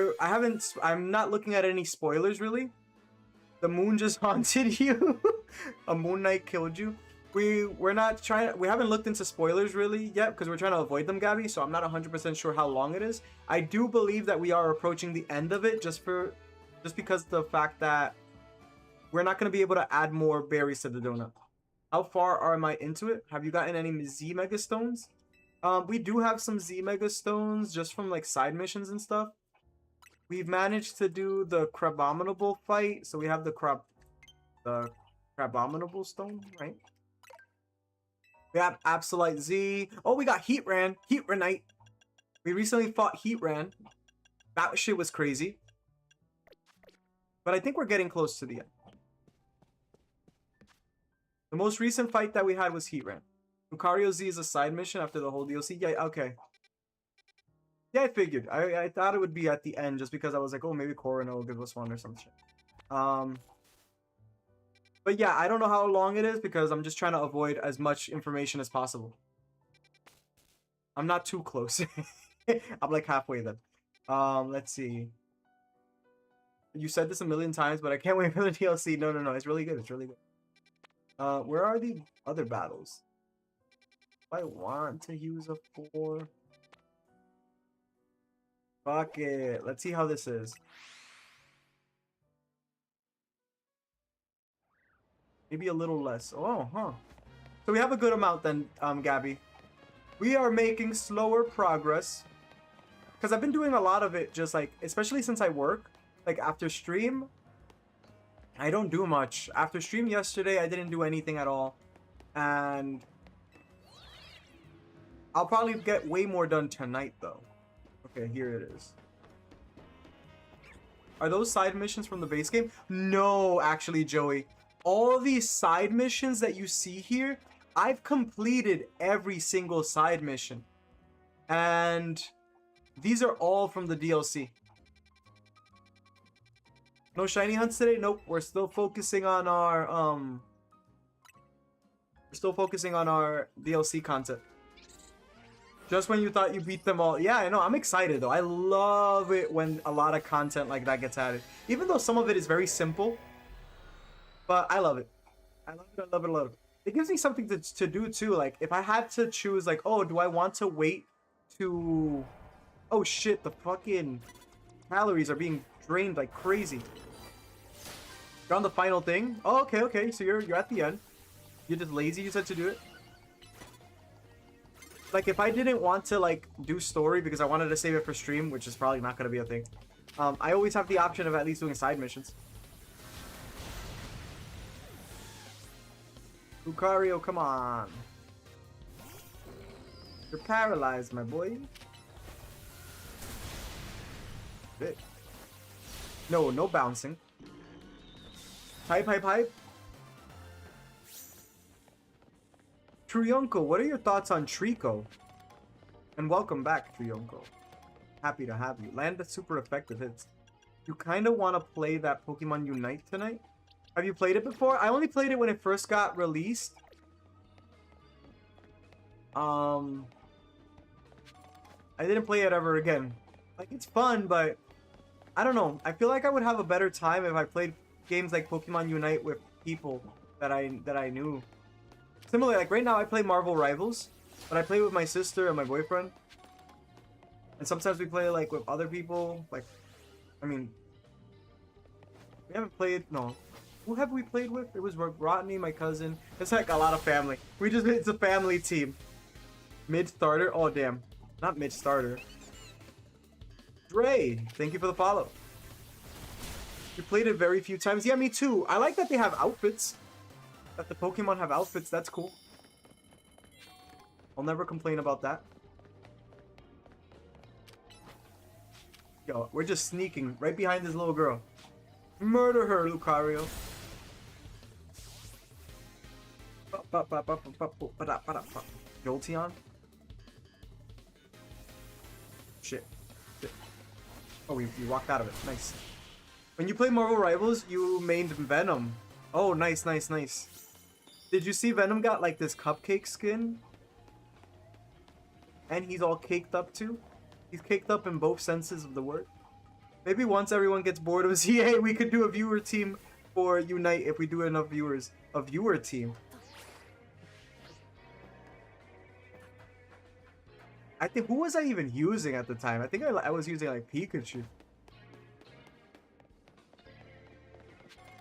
I'm not looking at any spoilers, really. The moon just haunted you. A moon knight killed you. We haven't looked into spoilers really yet because we're trying to avoid them, Gabby, so I'm not 100% sure how long it is. I do believe that we are approaching the end of it just because the fact that we're not going to be able to add more berries to the donut. How far am I into it? Have you gotten any Z Mega Stones? We do have some Z Mega Stones just from like side missions and stuff. We've managed to do the Crabominable fight, so we have the Crabominable Stone, right? We have Absolite Z. Oh, we got Heatran. Heatranite. We recently fought Heatran. That shit was crazy. But I think we're getting close to the end. The most recent fight that we had was Heatran. Lucario Z is a side mission after the whole DLC. Yeah, okay. Yeah, I figured. I thought it would be at the end just because I was like, oh, maybe Corona will give us one or some shit. But yeah, I don't know how long it is because I'm just trying to avoid as much information as possible. I'm not too close. I'm like halfway then. Let's see. You said this a million times, but I can't wait for the DLC. No, it's really good. It's really good. Where are the other battles? If I want to use a 4. Fuck it. Let's see how this is. Maybe a little less. Oh, huh. So we have a good amount then, Gabby. We are making slower progress. Because I've been doing a lot of it just like, especially since I work. Like after stream, I don't do much. After stream yesterday, I didn't do anything at all. And I'll probably get way more done tonight though. Okay, here it is. Are those side missions from the base game? No, actually, Joey. All these side missions that you see here, I've completed every single side mission. And these are all from the DLC. No shiny hunts today? Nope. We're still focusing on our DLC content. Just when you thought you beat them all. Yeah, I know. I'm excited though. I love it when a lot of content like that gets added. Even though some of it is very simple. But I love it. I love it. I love it. I love it. It gives me something to do too. Like if I had to choose like, oh, do I want to wait to... Oh shit, the fucking calories are being drained like crazy. You're on the final thing? Oh, okay. So you're at the end. You're just lazy, you said, to do it? Like, if I didn't want to, like, do story because I wanted to save it for stream, which is probably not going to be a thing, I always have the option of at least doing side missions. Lucario, come on. You're paralyzed, my boy. Bit. No bouncing. Hype. Truyonko, what are your thoughts on Trico? And welcome back, Truyonko. Happy to have you. Land the super effective hits. You kind of want to play that Pokemon Unite tonight? Have you played it before? I only played it when it first got released. I didn't play it ever again. Like, it's fun, but I don't know. I feel like I would have a better time if I played games like Pokemon Unite with people that I knew. Similarly, like right now I play Marvel Rivals, but I play with my sister and my boyfriend. And sometimes we play like with other people. Like, I mean, we haven't played, no. Who have we played with? It was Rodney, my cousin. It's like a lot of family. It's a family team. Mid-starter? Oh, damn. Not mid-starter. Dre, thank you for the follow. We played it very few times. Yeah, me too. I like that they have outfits. That the Pokemon have outfits. That's cool. I'll never complain about that. Yo, we're just sneaking right behind this little girl. Murder her, Lucario. Jolteon? Shit. Oh, we walked out of it. Nice. When you play Marvel Rivals, you mained Venom. Oh, nice. Did you see Venom got like this cupcake skin? And he's all caked up too? He's caked up in both senses of the word. Maybe once everyone gets bored of ZA, we could do a viewer team for Unite if we do enough viewers. A viewer team. I think, who was I even using at the time? I think I was using like Pikachu.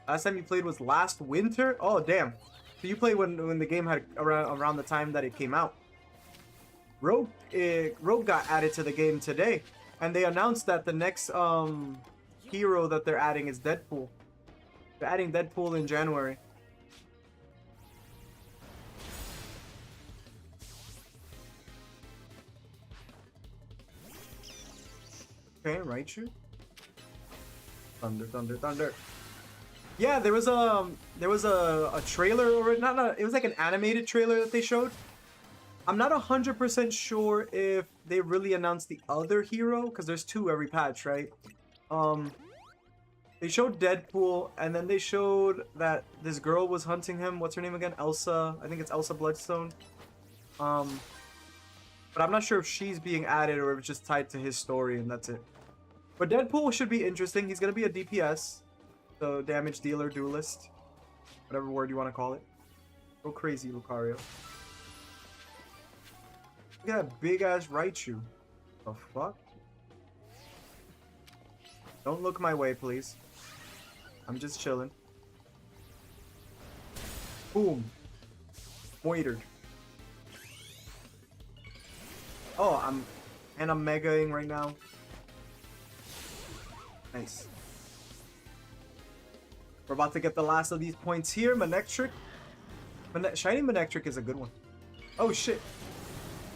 Last time you played was last winter? Oh, damn. So you played when the game had around the time that it came out. Rogue got added to the game today. And they announced that the next hero that they're adding is Deadpool. They're adding Deadpool in January. Okay, Raichu. Thunder. Yeah, there was a trailer, or it was like an animated trailer that they showed I'm not 100% sure if they really announced the other hero, because there's two every patch, right? They showed Deadpool, and then they showed that this girl was hunting him. What's her name again? Elsa. I think it's Elsa Bloodstone. But I'm not sure if she's being added or if it's just tied to his story and that's it. But Deadpool should be interesting. He's gonna be a DPS, so damage dealer, duelist, whatever word you want to call it. Go crazy, Lucario. Look at that big ass Raichu. The fuck? Don't look my way, please. I'm just chilling. Boom. Moitered. Oh, I'm megaing right now. Nice. We're about to get the last of these points here. Manectric. Shiny Manectric is a good one. Oh shit.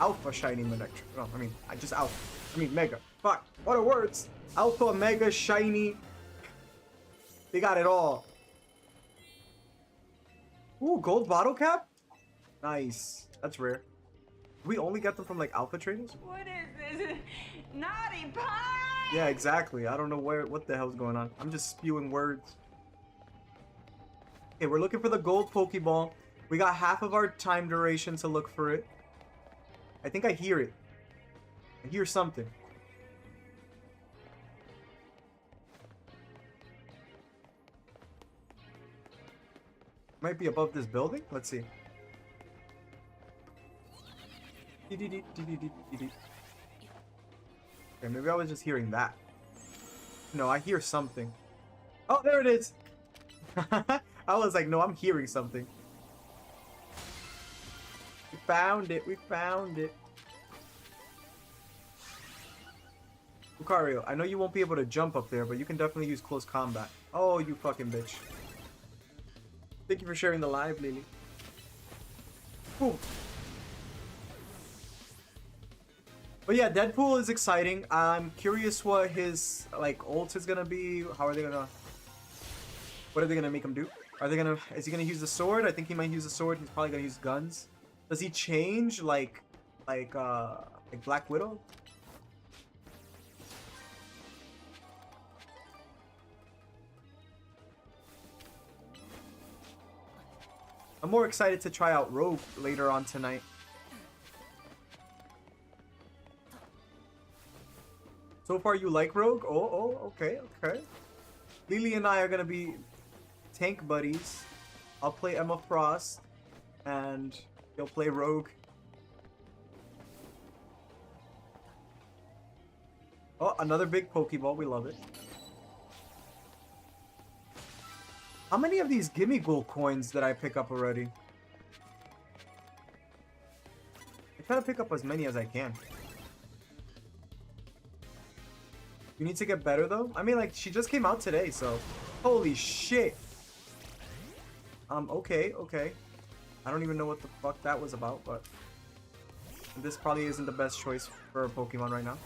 Alpha Shiny Manectric. No, I mean, just Alpha. I mean, Mega. Fuck. What are words? Alpha, Mega, Shiny. They got it all. Ooh, gold bottle cap? Nice. That's rare. We only get them from like alpha traders? What is this? Naughty pie! Yeah, exactly. I don't know what the hell's going on. I'm just spewing words. Okay, we're looking for the gold Pokeball. We got half of our time duration to look for it. I think I hear it. I hear something. Might be above this building. Let's see. Okay, maybe I was just hearing that. No, I hear something. Oh, there it is. I was like, no, I'm hearing something. We found it. We found it. Lucario, I know you won't be able to jump up there, but you can definitely use close combat. Oh, you fucking bitch. Thank you for sharing the live, Lily. Boom. But yeah, Deadpool is exciting. I'm curious what his like ult is gonna be. How are they gonna? What are they gonna make him do? Are they gonna? Is he gonna use the sword? I think he might use the sword. He's probably gonna use guns. Does he change like Black Widow? I'm more excited to try out Rogue later on tonight. So far you like Rogue? Oh, okay. Lily and I are gonna be tank buddies. I'll play Emma Frost, and he'll play Rogue. Oh, another big Pokeball. We love it. How many of these Gimme Gold coins did I pick up already? I try to pick up as many as I can. You need to get better though? I mean, like, she just came out today, so... Holy shit! Okay. I don't even know what the fuck that was about, but... This probably isn't the best choice for a Pokemon right now.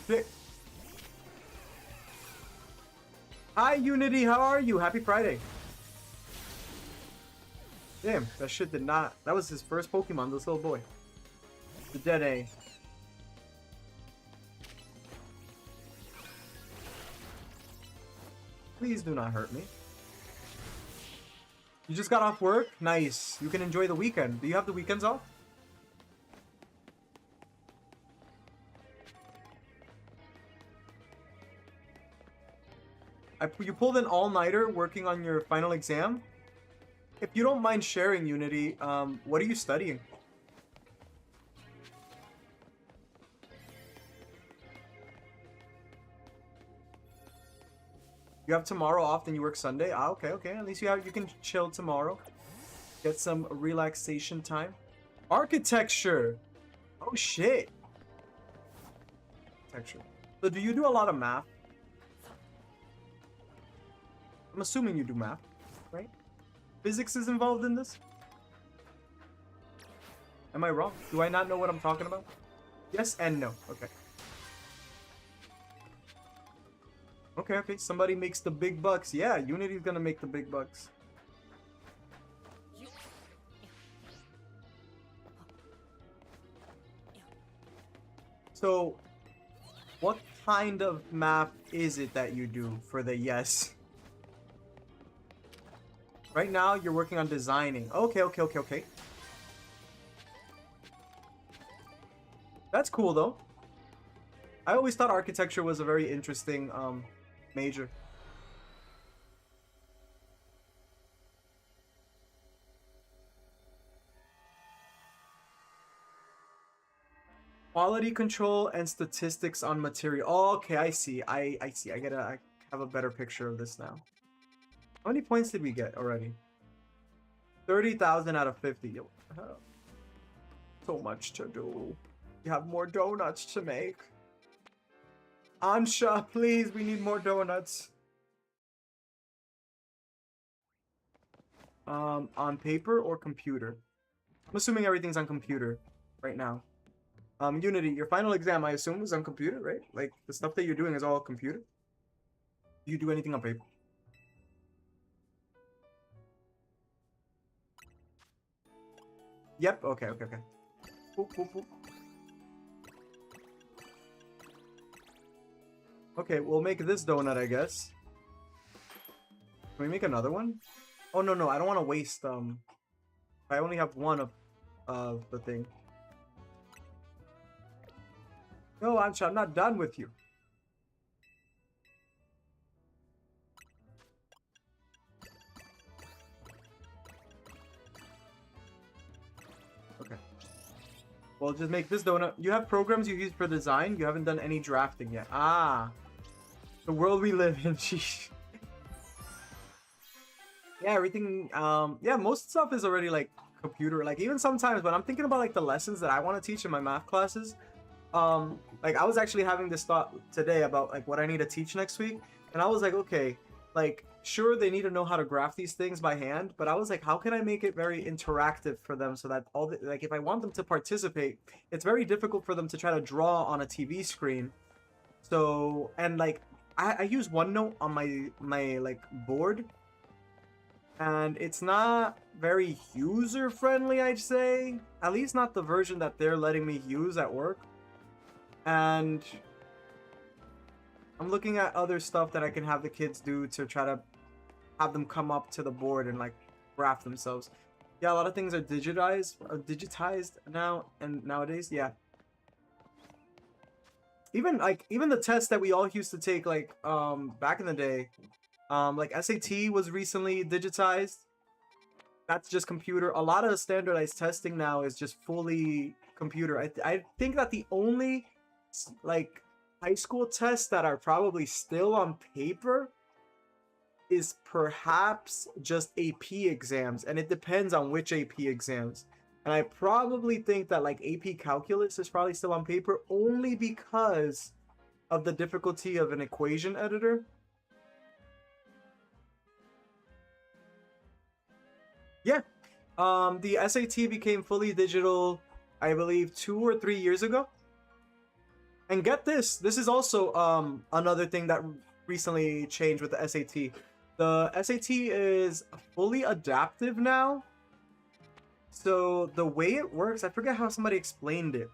Shit. Hi, Unity, how are you? Happy Friday. Damn, that shit did not... That was his first Pokemon, this little boy. The Dead A. Please do not hurt me. You just got off work? Nice. You can enjoy the weekend. Do you have the weekends off? You pulled an all-nighter working on your final exam? If you don't mind sharing, Unity, what are you studying? You have tomorrow off, then you work Sunday? Ah, okay. At least you can chill tomorrow. Get some relaxation time. Architecture! Oh, shit. Architecture. So do you do a lot of math? I'm assuming you do math, right? Physics is involved in this? Am I wrong? Do I not know what I'm talking about? Yes and no. Okay. Okay, okay. Somebody makes the big bucks. Yeah, Unity's gonna make the big bucks. So, what kind of math is it that you do for the yes? Right now, you're working on designing. Okay, okay, okay, okay. That's cool, though. I always thought architecture was a very interesting major. Quality control and statistics on material. Oh, okay, I see. I see. I have a better picture of this now. How many points did we get already? 30,000 out of 50. Yo, so much to do. You have more donuts to make. Ansha, please, we need more donuts. On paper or computer? I'm assuming everything's on computer right now. Unity, your final exam, I assume, is on computer, right? Like, the stuff that you're doing is all computer? Do you do anything on paper? Yep, okay, okay, okay. Boop, boop, boop. Okay, we'll make this donut, I guess. Can we make another one? Oh, no, no, I don't want to waste, I only have one of the thing. No, Ansha, I'm not done with you. Okay. Well, just make this donut. You have programs you use for design. You haven't done any drafting yet. Ah. The world we live in. Sheesh. Yeah, everything. Yeah, most stuff is already like computer. Like even sometimes when I'm thinking about like the lessons that I want to teach in my math classes, like I was actually having this thought today about like what I need to teach next week, and I was like, okay, like sure they need to know how to graph these things by hand, but I was like, how can I make it very interactive for them so that all the, like if I want them to participate, it's very difficult for them to try to draw on a TV screen. So and like I use OneNote on my like board, and it's not very user friendly, I'd say. At least not the version that they're letting me use at work. And I'm looking at other stuff that I can have the kids do to try to have them come up to the board and like graph themselves. Yeah, a lot of things are digitized now and nowadays. Yeah. Even the tests that we all used to take like back in the day, like SAT was recently digitized. That's just computer. A lot of standardized testing now is just fully computer. I think that the only like high school tests that are probably still on paper is perhaps just AP exams, and it depends on which AP exams. And I probably think that like AP calculus is probably still on paper only because of the difficulty of an equation editor. Yeah. The SAT became fully digital, I believe 2 or 3 years ago. And get this is also another thing that recently changed with the SAT. The SAT is fully adaptive now. So the way it works, I forget how somebody explained it.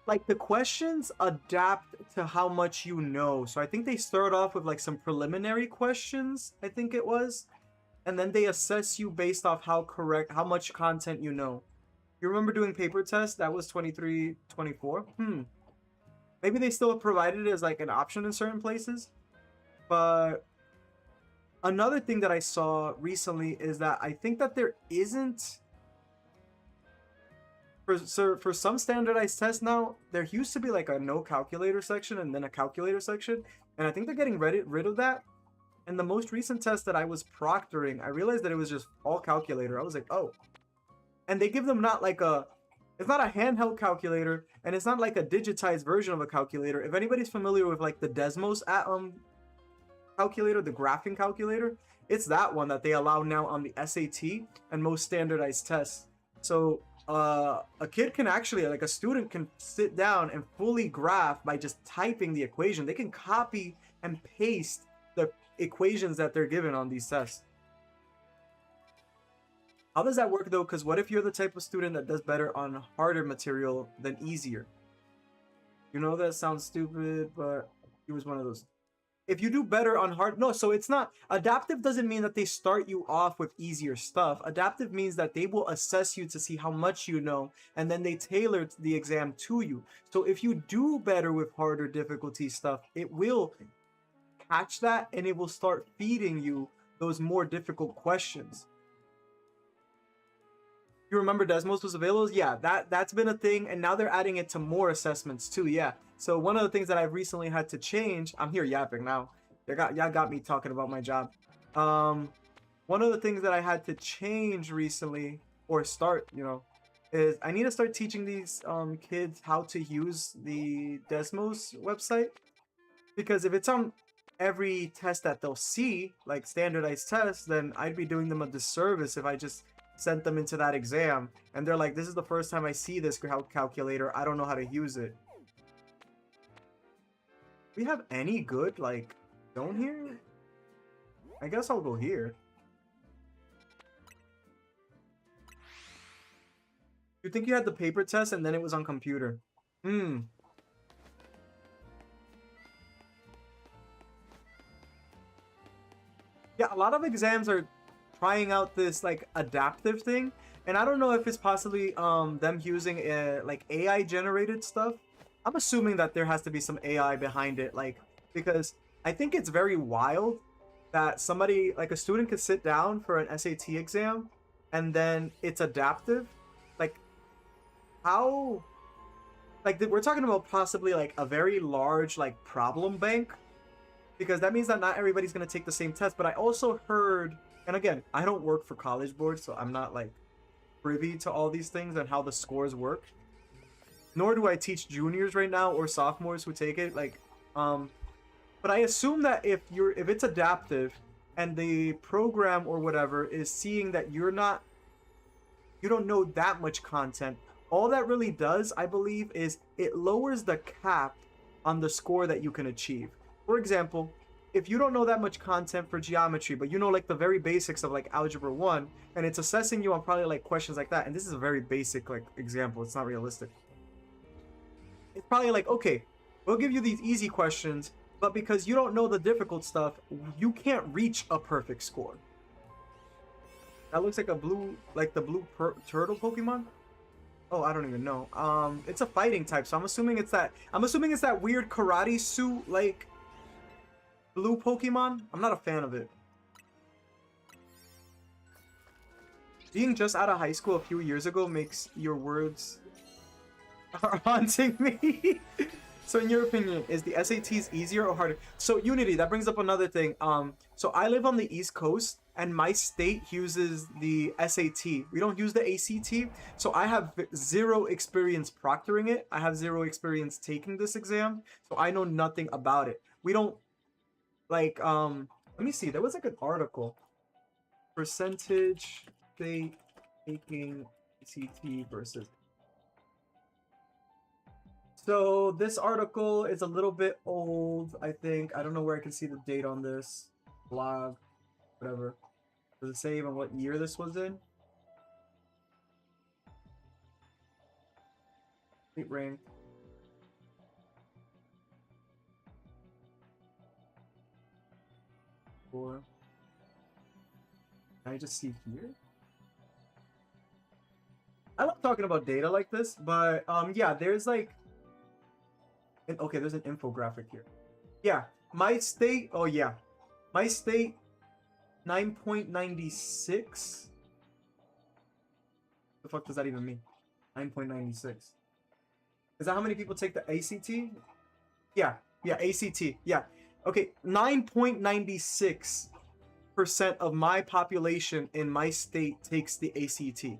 Like the questions adapt to how much you know. So I think they start off with like some preliminary questions, I think it was. And then they assess you based off how much content you know. You remember doing paper tests? That was 23, 24? Maybe they still provided it as like an option in certain places. But another thing that I saw recently is that I think that there isn't... For some standardized tests now, there used to be like a no calculator section and then a calculator section. And I think they're getting rid of that. And the most recent test that I was proctoring, I realized that it was just all calculator. I was like, oh. And they give them not like a... It's not a handheld calculator, and it's not like a digitized version of a calculator. If anybody's familiar with like the Desmos calculator, the graphing calculator, it's that one that they allow now on the SAT and most standardized tests. So a kid can actually, like a student can sit down and fully graph by just typing the equation. They can copy and paste the equations that they're given on these tests. How does that work though? Because what if you're the type of student that does better on harder material than easier? You know that sounds stupid, but he was one of those. If you do better on hard, no, so it's not adaptive. Doesn't mean that they start you off with easier stuff. Adaptive means that they will assess you to see how much you know, and then they tailor the exam to you. So if you do better with harder difficulty stuff, it will catch that and it will start feeding you those more difficult questions. You remember Desmos was available? Yeah, that's been a thing, and now they're adding it to more assessments too. Yeah. So one of the things that I've recently had to change, I'm here yapping now. Y'all got me talking about my job. One of the things that I had to change recently, or start, you know, is I need to start teaching these kids how to use the Desmos website, because if it's on every test that they'll see, like standardized tests, then I'd be doing them a disservice if I just sent them into that exam and they're like, this is the first time I see this calculator, I don't know how to use it. We have any good like zone here? I guess I'll go here. You think you had the paper test and then it was on computer? Yeah, a lot of exams are trying out this like adaptive thing, and I don't know if it's possibly them using like AI generated stuff. I'm assuming that there has to be some AI behind it, like, because I think it's very wild that somebody, like a student, could sit down for an SAT exam and then it's adaptive. Like, how, like, we're talking about possibly like a very large like problem bank, because that means that not everybody's going to take the same test. But I also heard, and again, I don't work for College Board, so I'm not like privy to all these things and how the scores work, nor do I teach juniors right now or sophomores who take it, like, but I assume that if it's adaptive and the program or whatever is seeing that you don't know that much content, all that really does, I believe, is it lowers the cap on the score that you can achieve. For example, if you don't know that much content for geometry, but you know like the very basics of like algebra 1, and it's assessing you on probably like questions like that, and this is a very basic like example, it's not realistic. It's probably like, okay, we'll give you these easy questions, but because you don't know the difficult stuff, you can't reach a perfect score. That looks like a blue, like the blue turtle Pokemon. Oh, I don't even know. It's a fighting type, so I'm assuming it's that weird karate suit like blue Pokemon. I'm not a fan of it. Being just out of high school a few years ago makes your words are haunting me. So in your opinion, is the SATs easier or harder? So Unity, that brings up another thing. So I live on the East Coast and my state uses the SAT. We don't use the ACT. So I have zero experience proctoring it. I have zero experience taking this exam. So I know nothing about it. We don't like, let me see. There was like an article. Percentage state taking ACT versus. So this article is a little bit old, I think. I don't know where I can see the date on this. Blog, whatever. Does it say even what year this was in? State rank. Or can I just see here? I love talking about data like this, but yeah, there's like, okay, there's an infographic here. Yeah, my state, oh yeah, my state 9.96. The fuck does that even mean? 9.96. Is that how many people take the ACT? Yeah, ACT. Yeah. Okay, 9.96% of my population in my state takes the ACT.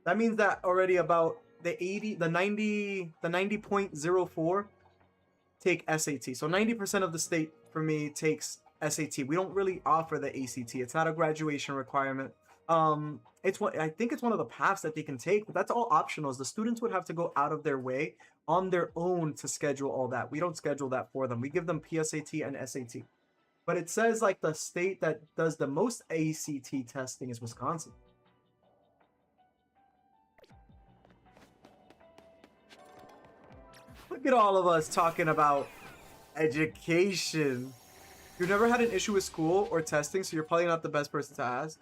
That means that already about the 90.04 take SAT. So 90% of the state for me takes SAT. We don't really offer the ACT. It's not a graduation requirement. It's what I think it's one of the paths that they can take, but that's all optional. The students would have to go out of their way on their own to schedule all that. We don't schedule that for them. We give them PSAT and SAT. But it says like the state that does the most ACT testing is Wisconsin. Look at all of us talking about education. You've never had an issue with school or testing, so you're probably not the best person to ask.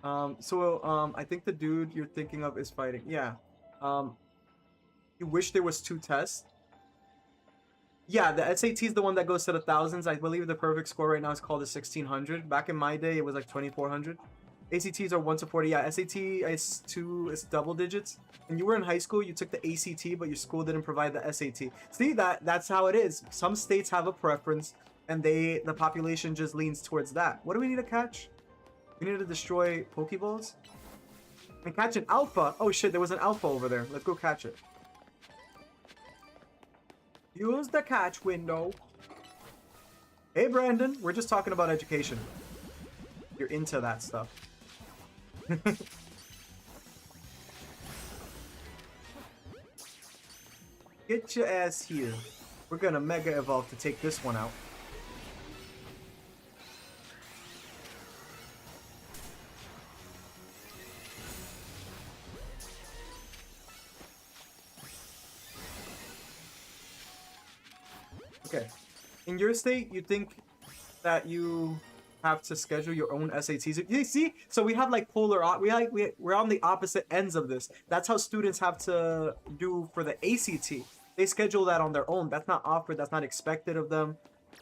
I think the dude you're thinking of is fighting. Yeah. You wish there was 2 tests. Yeah, the SAT is the one that goes to the thousands. I believe the perfect score right now is called a 1600. Back in my day, it was like 2400. ACTs are 1 to 40. Yeah, SAT is 2, it's double digits. When you were in high school, you took the ACT, but your school didn't provide the SAT. See, that's how it is. Some states have a preference, and the population just leans towards that. What do we need to catch? We need to destroy Pokeballs? And catch an alpha. Oh shit, there was an alpha over there. Let's go catch it. Use the catch window. Hey Brandon, we're just talking about education. You're into that stuff. Get your ass here. We're gonna Mega Evolve to take this one out. Okay. In your state, you think that you have to schedule your own SATs? You see? So we have like we're on the opposite ends of this. That's how students have to do for the ACT. They schedule that on their own. That's not offered. That's not expected of them.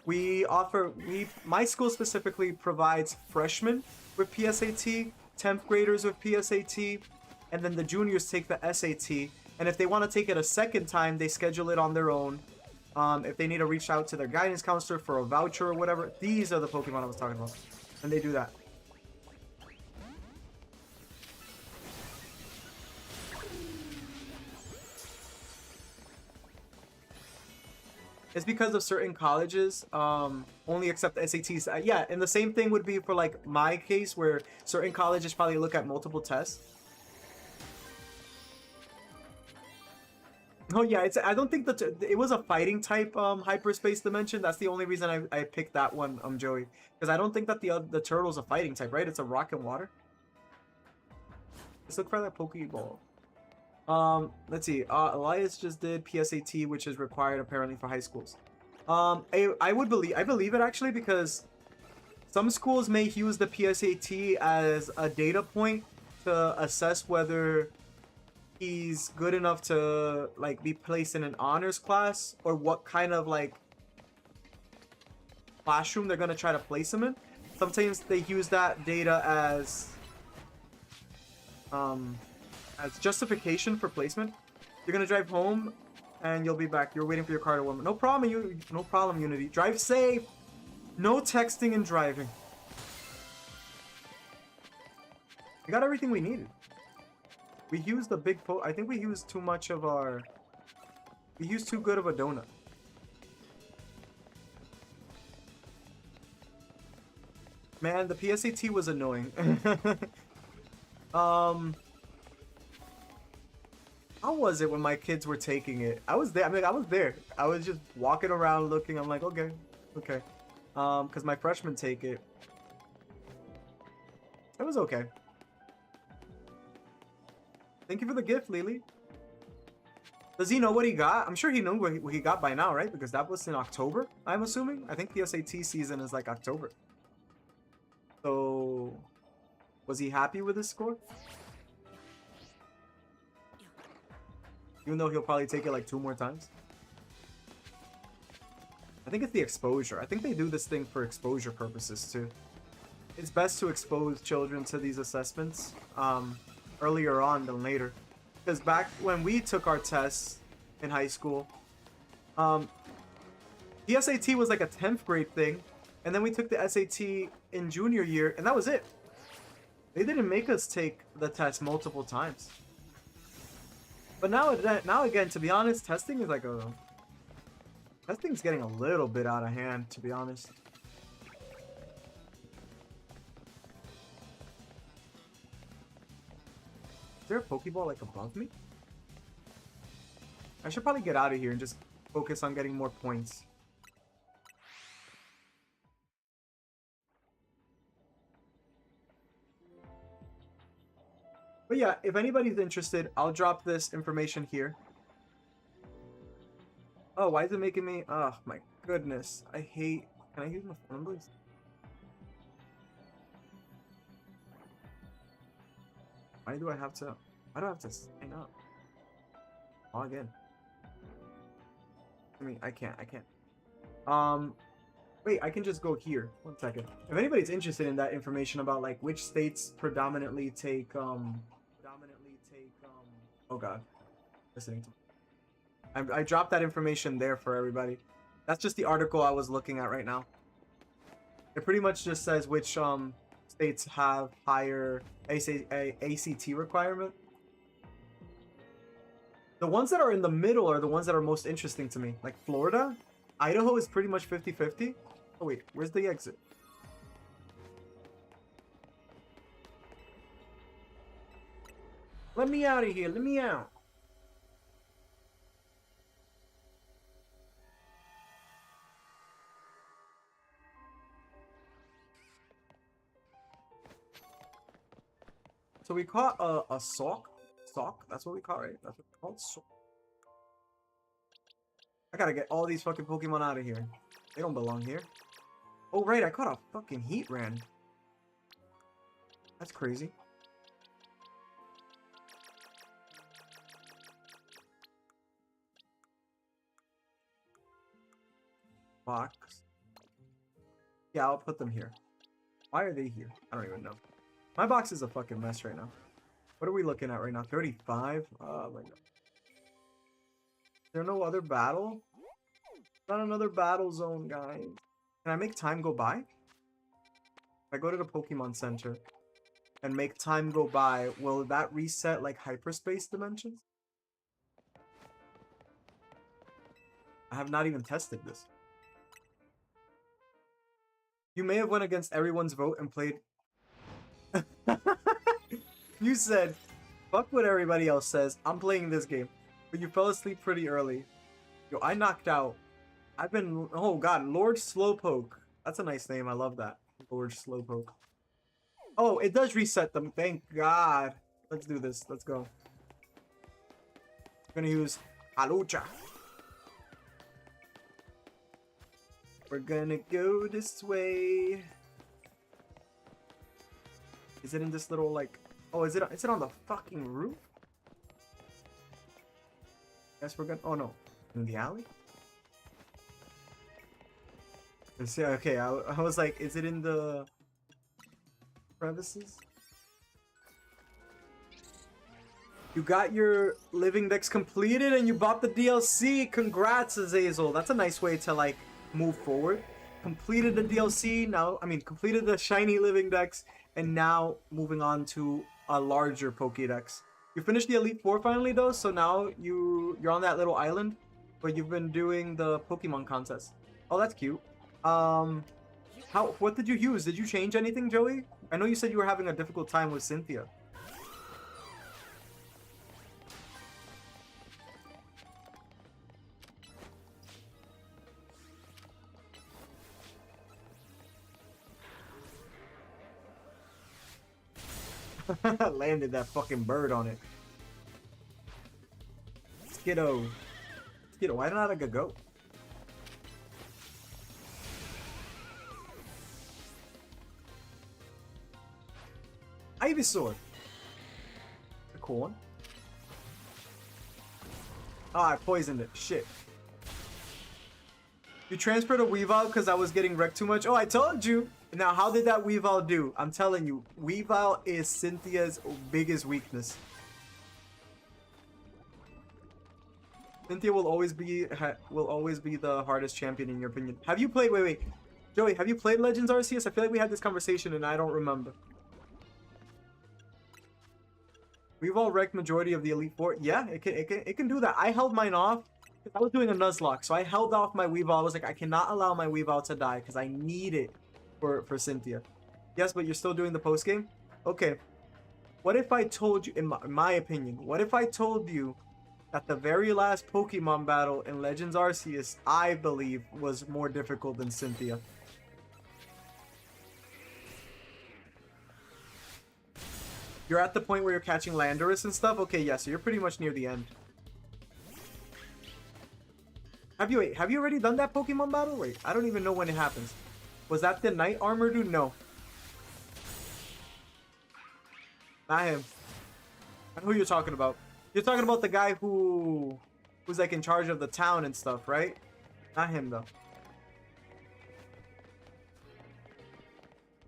My school specifically provides freshmen with PSAT, 10th graders with PSAT, and then the juniors take the SAT. And if they want to take it a second time, they schedule it on their own. If they need to reach out to their guidance counselor for a voucher or whatever, these are the Pokemon I was talking about. And they do that. It's because of certain colleges only accept the SATs. Yeah, and the same thing would be for like my case where certain colleges probably look at multiple tests. Oh yeah, I don't think that it was a fighting type hyperspace dimension. That's the only reason I picked that one, Joey, because I don't think that the turtle's a fighting type, right? It's a rock and water. Let's look for that Pokeball. Let's see. Elias just did PSAT, which is required apparently for high schools. I believe it actually, because some schools may use the PSAT as a data point to assess whether he's good enough to like be placed in an honors class, or what kind of like classroom they're gonna try to place him in. Sometimes they use that data as justification for placement. You're gonna drive home and you'll be back. You're waiting for your car to warm up. No problem, no problem, Unity. Drive safe. No texting and driving. We got everything we needed. We used the big I think we used too much of our... We used too good of a donut. Man, the PSAT was annoying. How was it when my kids were taking it? I was there. I mean, I was there. I was just walking around looking. I'm like, okay. Because my freshmen take it. It was okay. Thank you for the gift, Lily. Does he know what he got? I'm sure he knew what he got by now, right? Because that was in October, I'm assuming. I think PSAT season is like October. So, was he happy with his score? Even though he'll probably take it like 2 more times. I think it's the exposure. I think they do this thing for exposure purposes too. It's best to expose children to these assessments earlier on than later. Because back when we took our tests in high school, the SAT was like a 10th grade thing, and then we took the SAT in junior year, and that was it. They didn't make us take the test multiple times. But now again, to be honest, testing's getting a little bit out of hand, to be honest. there a Pokeball like above me? I should probably get out of here and just focus on getting more points. But yeah, if anybody's interested, I'll drop this information here. Oh, why is it making me... Oh, my goodness. I hate... Can I use my phone, please? Why do I have to... Why do I have to sign up? Log in. I mean, I can't. Wait, I can just go here. 1 second. If anybody's interested in that information about, like, which states predominantly take, oh god. Listening to... I dropped that information there for everybody. That's just the article I was looking at right now. It pretty much just says which states have higher ACT requirement. The ones that are in the middle are the ones that are most interesting to me. Like Florida, Idaho is pretty much 50-50. Oh wait, where's the exit? Let me out of here, let me out. So we caught a sock. Sock? That's what we caught, right? That's what we called sock. I gotta get all these fucking Pokemon out of here. They don't belong here. Oh, right. I caught a fucking Heatran. That's crazy. Box. Yeah, I'll put them here. Why are they here? I don't even know. My box is a fucking mess right now. What are we looking at right now? 35? Oh my god. Is there no other battle? Not another battle zone, guys. Can I make time go by? If I go to the Pokemon Center and make time go by, will that reset like hyperspace dimensions? I have not even tested this. You may have went against everyone's vote and played... You said, fuck what everybody else says, I'm playing this game. But you fell asleep pretty early. Yo, I knocked out. I've been, oh god, Lord Slowpoke. That's a nice name, I love that. Lord Slowpoke. Oh, it does reset them, thank god. Let's do this, let's go. I'm gonna use Halucha. We're gonna go this way. Is it in this little, like... Oh, is it on the fucking roof? Guess we're gonna... Oh, no. In the alley? Let's see, okay, I was like, is it in the... crevices? You got your Living Dex completed and you bought the DLC! Congrats, Azazel! That's a nice way to, like, move forward. Completed the DLC, now... I mean, completed the shiny Living Dex, and now moving on to a larger Pokédex. You finished the Elite Four finally though, so now you're on that little island, but you've been doing the Pokemon contest. Oh, that's cute. What did you use? Did you change anything, Joey? I know you said you were having a difficult time with Cynthia. Landed that fucking bird on it. Skiddo. Skiddo, why not like a goat? Ivysaur. A cool one. Oh, I poisoned it. Shit. You transferred a Weavile because I was getting wrecked too much? Oh, I told you! Now, how did that Weavile do? I'm telling you, Weavile is Cynthia's biggest weakness. Cynthia will always be the hardest champion in your opinion. Have you played... Wait. Joey, have you played Legends Arceus? I feel like we had this conversation and I don't remember. Weavile wrecked majority of the Elite Four. Yeah, it can do that. I held mine off. I was doing a Nuzlocke, so I held off my Weavile. I was like, I cannot allow my Weavile to die because I need it for Cynthia. Yes, but you're still doing the post game? Okay. What if I told you, in my opinion, what if I told you that the very last Pokemon battle in Legends Arceus, I believe, was more difficult than Cynthia? You're at the point where you're catching Landorus and stuff? Okay, yeah, so you're pretty much near the end. Have you already done that Pokemon battle? Wait, I don't even know when it happens. Was that the Knight Armor dude? No. Not him. I know who you're talking about. You're talking about the guy who's like in charge of the town and stuff, right? Not him though.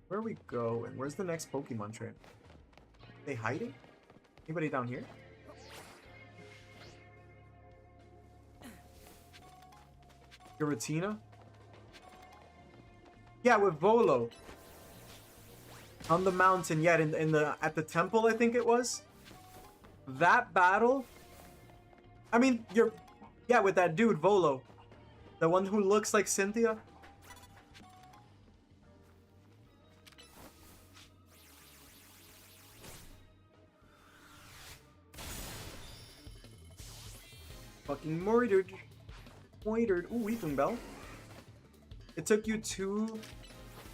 Where we go and where's the next Pokemon train? They hiding? Anybody down here? Giratina? Yeah, with Volo. On the mountain, yeah, in the at the temple, I think it was. That battle. I mean, yeah, with that dude Volo, the one who looks like Cynthia. Fucking murdered. Ooh, Weeping Bell. It took you 2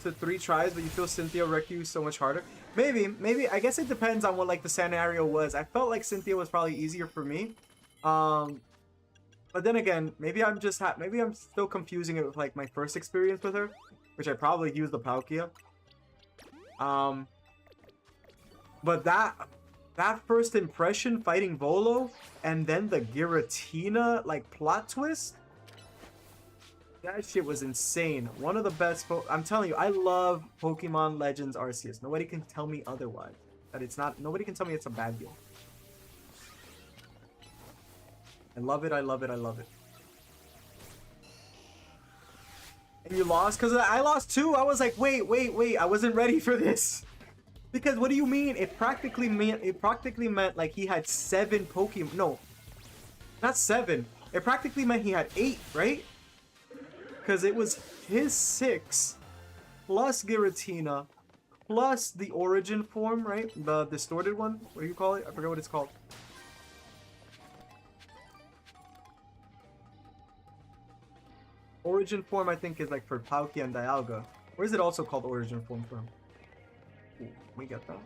to 3 tries, but you feel Cynthia wreck you so much harder. Maybe. I guess it depends on what like the scenario was. I felt like Cynthia was probably easier for me. But then again, maybe I'm just maybe I'm still confusing it with like my first experience with her, which I probably used the Palkia. But that first impression fighting Volo and then the Giratina like plot twist, that shit was insane. One of the best. I'm telling you, I love Pokemon Legends Arceus. Nobody can tell me otherwise. That it's not. Nobody can tell me it's a bad game. I love it. I love it. I love it. And you lost because I lost too. I was like, wait. I wasn't ready for this. Because what do you mean? It practically meant like he had 7 Pokemon. No, not 7. It practically meant he had 8, right? Because it was his 6 plus Giratina plus the origin form, right? The distorted one. What do you call it? I forget what it's called. Origin form, I think, is like for Palkia and Dialga. Or is it also called origin form for him? Ooh, we get that.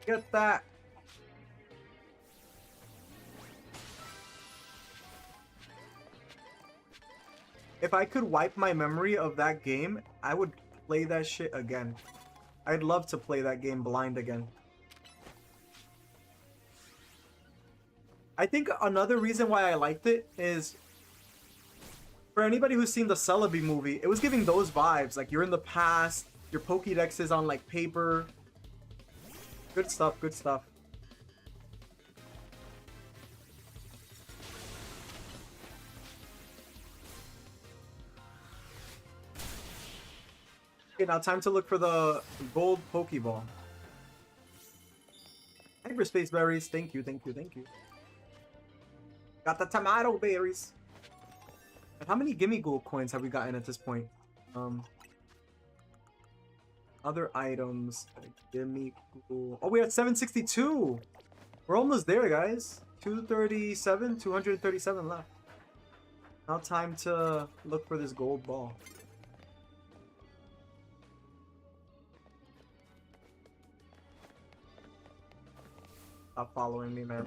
Get that. If I could wipe my memory of that game, I would play that shit again. I'd love to play that game blind again. I think another reason why I liked it is, for anybody who's seen the Celebi movie, it was giving those vibes. Like, you're in the past, your Pokédex is on, like, paper. Good stuff, good stuff. Okay, now time to look for the gold Pokeball. Hyperspace berries, thank you. Got the tomato berries. And how many Gimme Gold coins have we gotten at this point? Other items. Gimme Gold. Oh, we're at 762. We're almost there, guys. 237 left. Now time to look for this gold ball. Stop following me, man.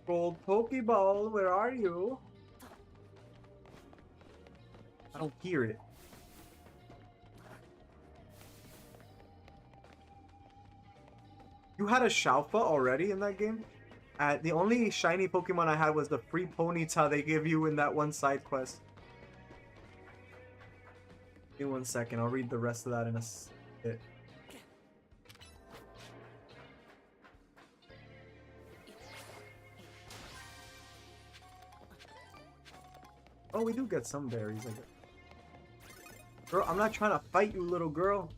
Gold Pokeball, where are you? I don't hear it. You had a Shalfa already in that game? The only shiny Pokemon I had was the free Ponyta they give you in that one side quest. Give me 1 second, I'll read the rest of that in a bit. Oh, we do get some berries, I guess. Girl, I'm not trying to fight you, little girl.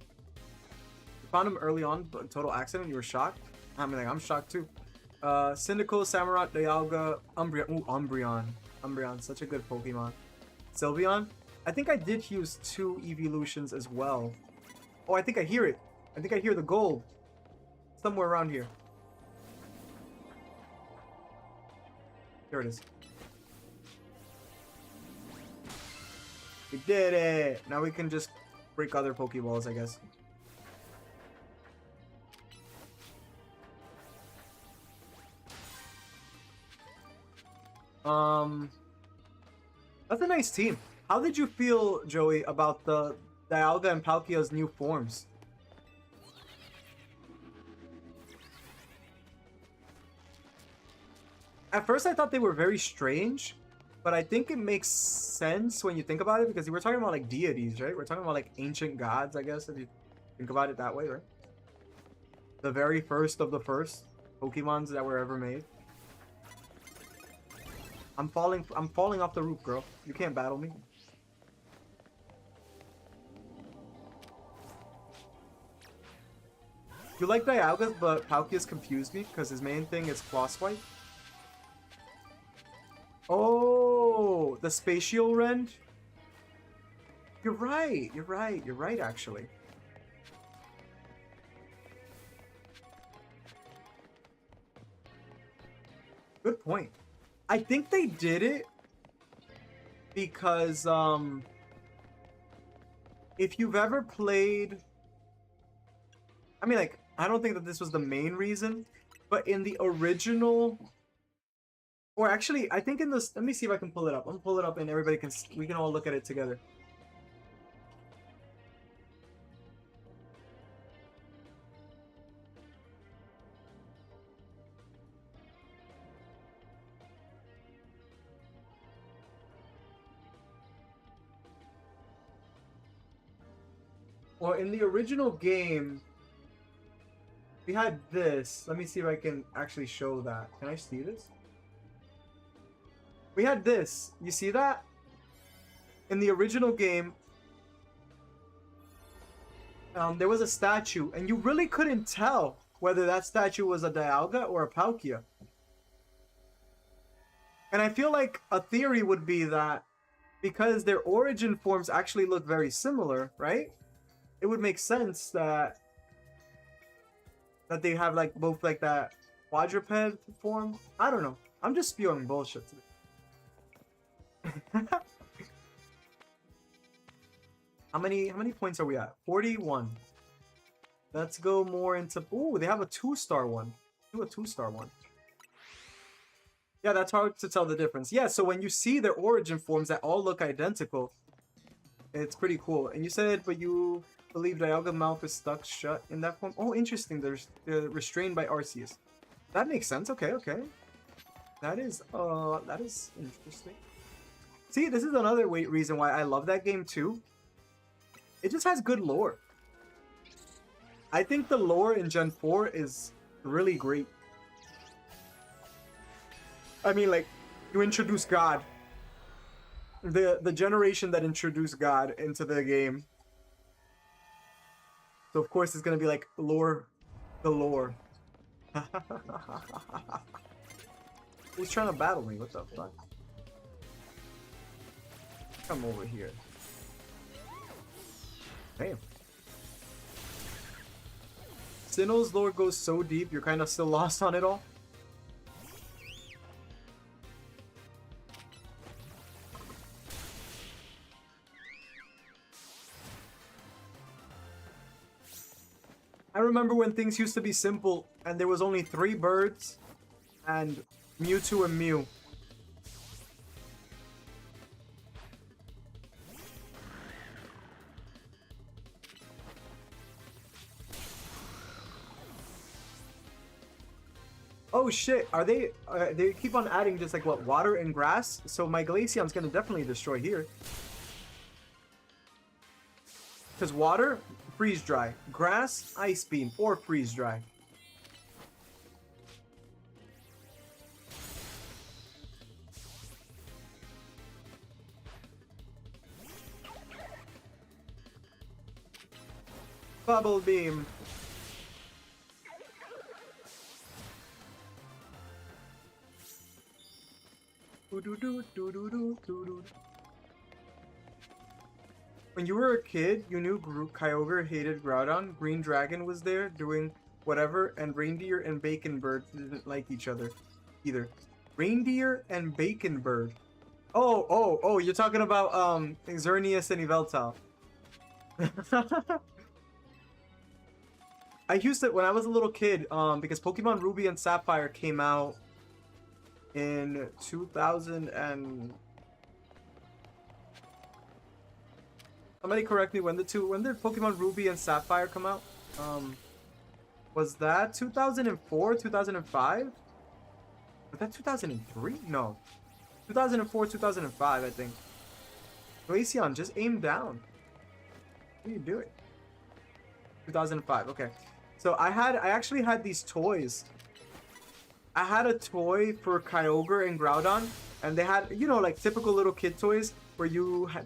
You found him early on, but total accident. You were shocked? I mean, like, I'm shocked too. Cyndaquil, Samurott, Dialga, Umbreon. Ooh, Umbreon. Umbreon, such a good Pokemon. Sylveon? I think I did use 2 evolutions as well. Oh, I think I hear it. I think I hear the gold. Somewhere around here. There it is. We did it! Now we can just break other Pokeballs, I guess. That's a nice team. How did you feel, Joey, about the Dialga and Palkia's new forms? At first, I thought they were very strange, but I think it makes sense when you think about it, because we're talking about like deities, right? We're talking about like ancient gods, I guess, if you think about it that way, right? The very first of the first Pokemons that were ever made. I'm falling off the roof, girl. You can't battle me. You like Dialga, but Palkia's confused me because his main thing is Claw Swipe. Oh, the Spatial Rend? You're right, actually. Good point. I think they did it because, if you've ever played... I mean, like, I don't think that this was the main reason, but in the original... Or actually, I think in this... Let me see if I can pull it up. I'm gonna pull it up and everybody can... We can all look at it together. Well, in the original game, we had this. Let me see if I can actually show that. Can I see this? We had this. You see that? In the original game, there was a statue, and you really couldn't tell whether that statue was a Dialga or a Palkia. And I feel like a theory would be that because their origin forms actually look very similar, right? It would make sense that they have like both like that quadruped form. I don't know. I'm just spewing bullshit today. How many points are we at? 41. Let's go more into... Ooh, they have a 2-star one. Do a 2-star one. Yeah, that's hard to tell the difference. Yeah, so when you see their origin forms that all look identical, it's pretty cool. And you said, but you believe Dialga mouth is stuck shut in that form? Oh, interesting. They're restrained by Arceus. That makes sense. Okay, okay. That is interesting. See, this is another reason why I love that game too. It just has good lore. I think the lore in Gen 4 is really great. I mean, like, you introduce God. The generation that introduced God into the game. So of course it's gonna be like lore, the lore. Who's trying to battle me? What the fuck? Come over here. Damn. Sinnoh's lore goes so deep, you're kind of still lost on it all. I remember when things used to be simple and there was only 3 birds and Mewtwo and Mew. Oh shit, are they keep on adding just like what, water and grass? So my Glaceon's gonna definitely destroy here. Because water, freeze dry. Grass, ice beam, or freeze dry. Bubble beam. When you were a kid, you knew Kyogre hated Groudon, Green Dragon was there doing whatever, and Reindeer and Bacon Bird didn't like each other either. Reindeer and Bacon Bird. Oh, you're talking about Xerneas and Yveltal. I used it when I was a little kid, because Pokemon Ruby and Sapphire came out in 2000 and... Somebody correct me, when did Pokemon Ruby and Sapphire come out? Was that 2004, 2005? Was that 2003? No. 2004, 2005, I think. Glaceon, just aim down. What are you doing? 2005, okay. So I actually had these toys. I had a toy for Kyogre and Groudon, and they had, you know, like typical little kid toys where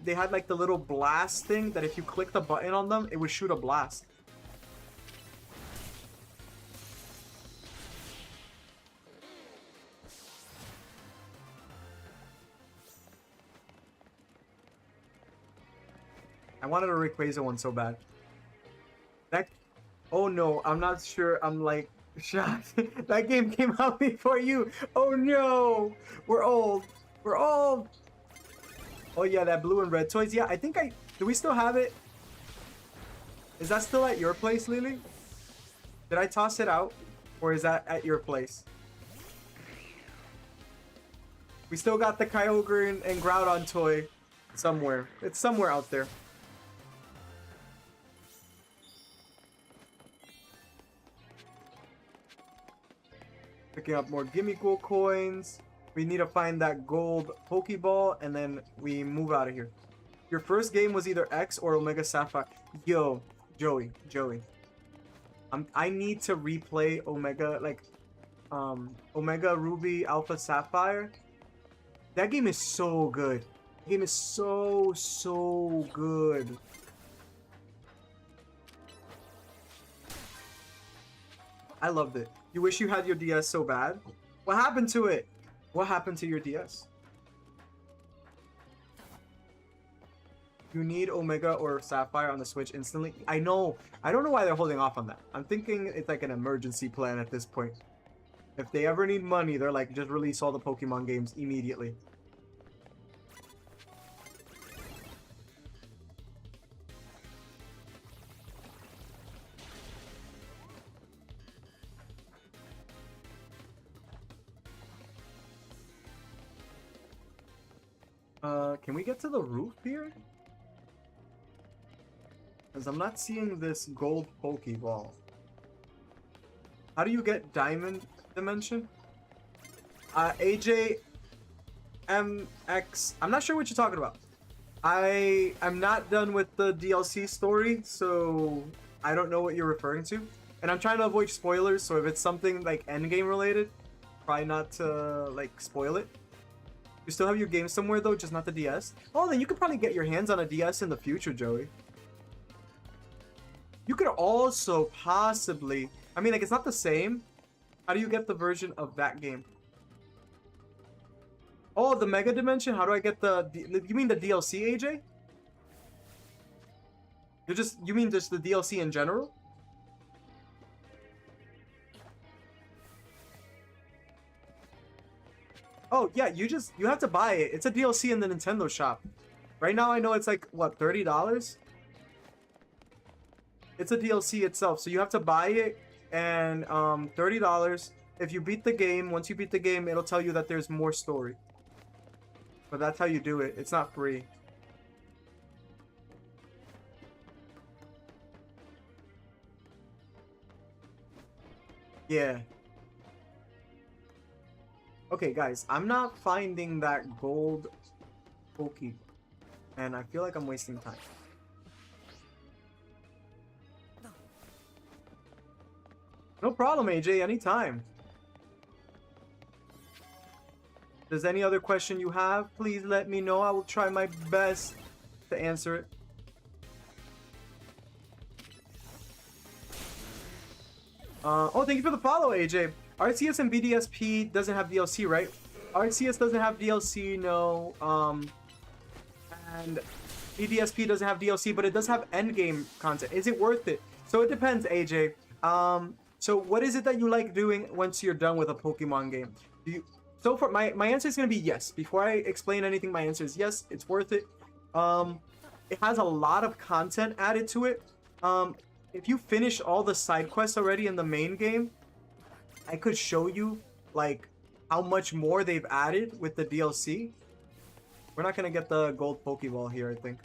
they had like the little blast thing that if you click the button on them, it would shoot a blast. I wanted a Rayquaza one so bad. Oh no, I'm not sure. I'm like shocked. That game came out before you. Oh no, we're old. We're old. Oh yeah, that blue and red toys. Yeah, I think do we still have it? Is that still at your place, Lily? Did I toss it out? Or is that at your place? We still got the Kyogre and Groudon toy somewhere. It's somewhere out there. Picking up more Gimmighoul coins. We need to find that gold Pokeball, and then we move out of here. Your first game was either X or Omega Sapphire. Yo, Joey. I need to replay Omega, like, Omega Ruby Alpha Sapphire. That game is so good. The game is so good. I loved it. You wish you had your DS so bad? What happened to it? What happened to your DS? You need Omega or Sapphire on the Switch instantly? I know. I don't know why they're holding off on that. I'm thinking it's like an emergency plan at this point. If they ever need money, they're like, just release all the Pokemon games immediately. Can we get to the roof here? Because I'm not seeing this gold Pokeball. How do you get Diamond Dimension? AJ MX. I'm not sure what you're talking about. I am not done with the DLC story, so I don't know what you're referring to. And I'm trying to avoid spoilers, so if it's something like endgame related, try not to like spoil it. You still have your game somewhere though, just not the DS? Oh, then you could probably get your hands on a DS in the future, Joey. You could also possibly... I mean, like, it's not the same. How do you get the version of that game? Oh, the Mega Dimension? How do I get the... You mean the DLC, AJ? You mean just the DLC in general? Oh, yeah, you have to buy it. It's a DLC in the Nintendo shop. Right now, I know it's like, what, $30? It's a DLC itself, so you have to buy it, and $30. If you beat the game, once you beat the game, it'll tell you that there's more story. But that's how you do it. It's not free. Yeah. Okay, guys, I'm not finding that gold Pokey, and I feel like I'm wasting time. No problem, AJ, anytime. If there's any other question you have, please let me know. I will try my best to answer it. Oh, thank you for the follow, AJ. RCS and BDSP doesn't have DLC, right? RCS doesn't have DLC, no. And BDSP doesn't have DLC, but it does have endgame content. Is it worth it? So it depends, AJ. So what is it that you like doing once you're done with a Pokemon game? Do you... So far, my answer is going to be yes. Before I explain anything, my answer is yes, it's worth it. It has a lot of content added to it. If you finish all the side quests already in the main game, I could show you, like, how much more they've added with the DLC. We're not going to get the gold Pokeball here, I think.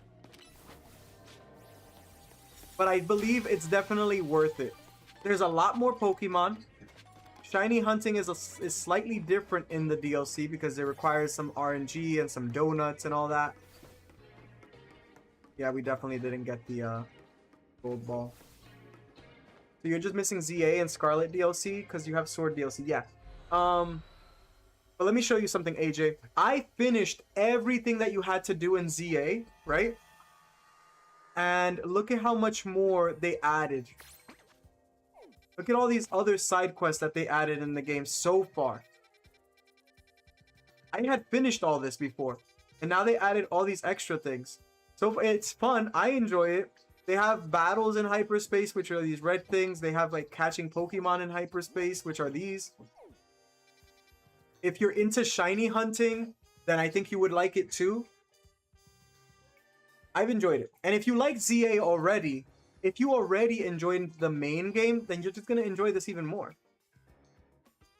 But I believe it's definitely worth it. There's a lot more Pokemon. Shiny hunting is slightly different in the DLC because it requires some RNG and some donuts and all that. Yeah, we definitely didn't get the gold ball. So you're just missing ZA and Scarlet DLC because you have Sword DLC. Yeah. But let me show you something, AJ. I finished everything that you had to do in ZA, right? And look at how much more they added. Look at all these other side quests that they added in the game so far. I had finished all this before, and now they added all these extra things. So it's fun. I enjoy it. They have battles in hyperspace, which are these red things. They have like catching Pokemon in hyperspace, which are these. If you're into shiny hunting, then I think you would like it too. I've enjoyed it. And if you like ZA already, if you already enjoyed the main game, then you're just going to enjoy this even more.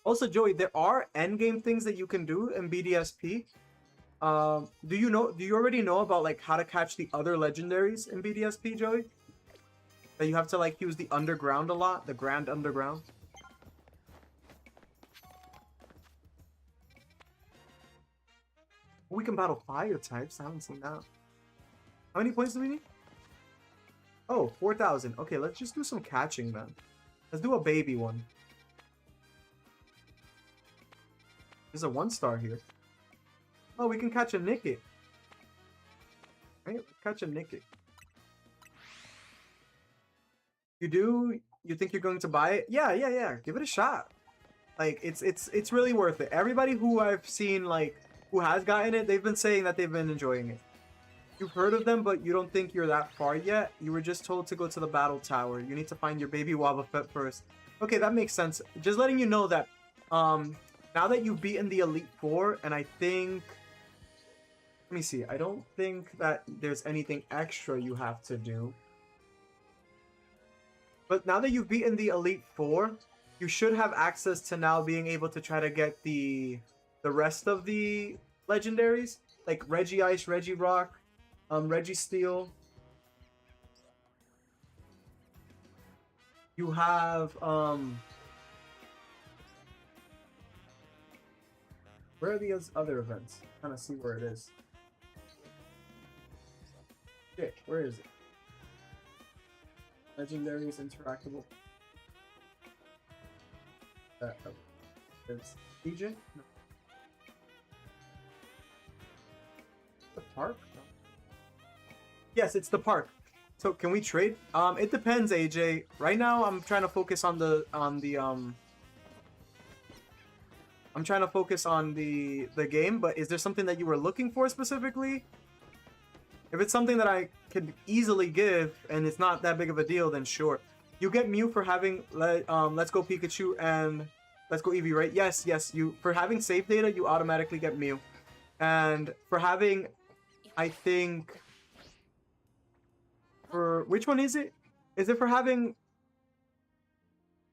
Also, Joey, there are endgame things that you can do in BDSP. Do you already know about like how to catch the other legendaries in BDSP, Joey? That you have to like use the underground a lot, the Grand Underground. We can battle fire types. I haven't seen that. How many points do we need? Oh, 4,000. Okay, let's just do some catching then. Let's do a baby one. There's a 1-star here. Oh, we can catch a Nickit. Right? Catch a Nickit. You do? You think you're going to buy it? Yeah. Give it a shot. Like, it's really worth it. Everybody who I've seen, like, who has gotten it, they've been saying that they've been enjoying it. You've heard of them, but you don't think you're that far yet. You were just told to go to the battle tower. You need to find your baby Wobbuffet first. Okay, that makes sense. Just letting you know that now that you've beaten the Elite Four, and I think... Let me see. I don't think that there's anything extra you have to do. But now that you've beaten the Elite Four, you should have access to now being able to try to get the rest of the legendaries. Like Regice, Regirock, Registeel. You have where are these other events? Kind of see where it is. Shit, where is it? Legendaries, interactable. It's DJ? No. The park? No. Yes, it's the park. So can we trade? It depends, AJ. Right now I'm trying to focus on the I'm trying to focus on the game, but is there something that you were looking for specifically? If it's something that I could easily give and it's not that big of a deal, then sure. You get Mew for having Let's Go Pikachu and Let's Go Eevee, right? Yes. You for having save data, you automatically get Mew. And for having, I think, for which one is it? Is it for having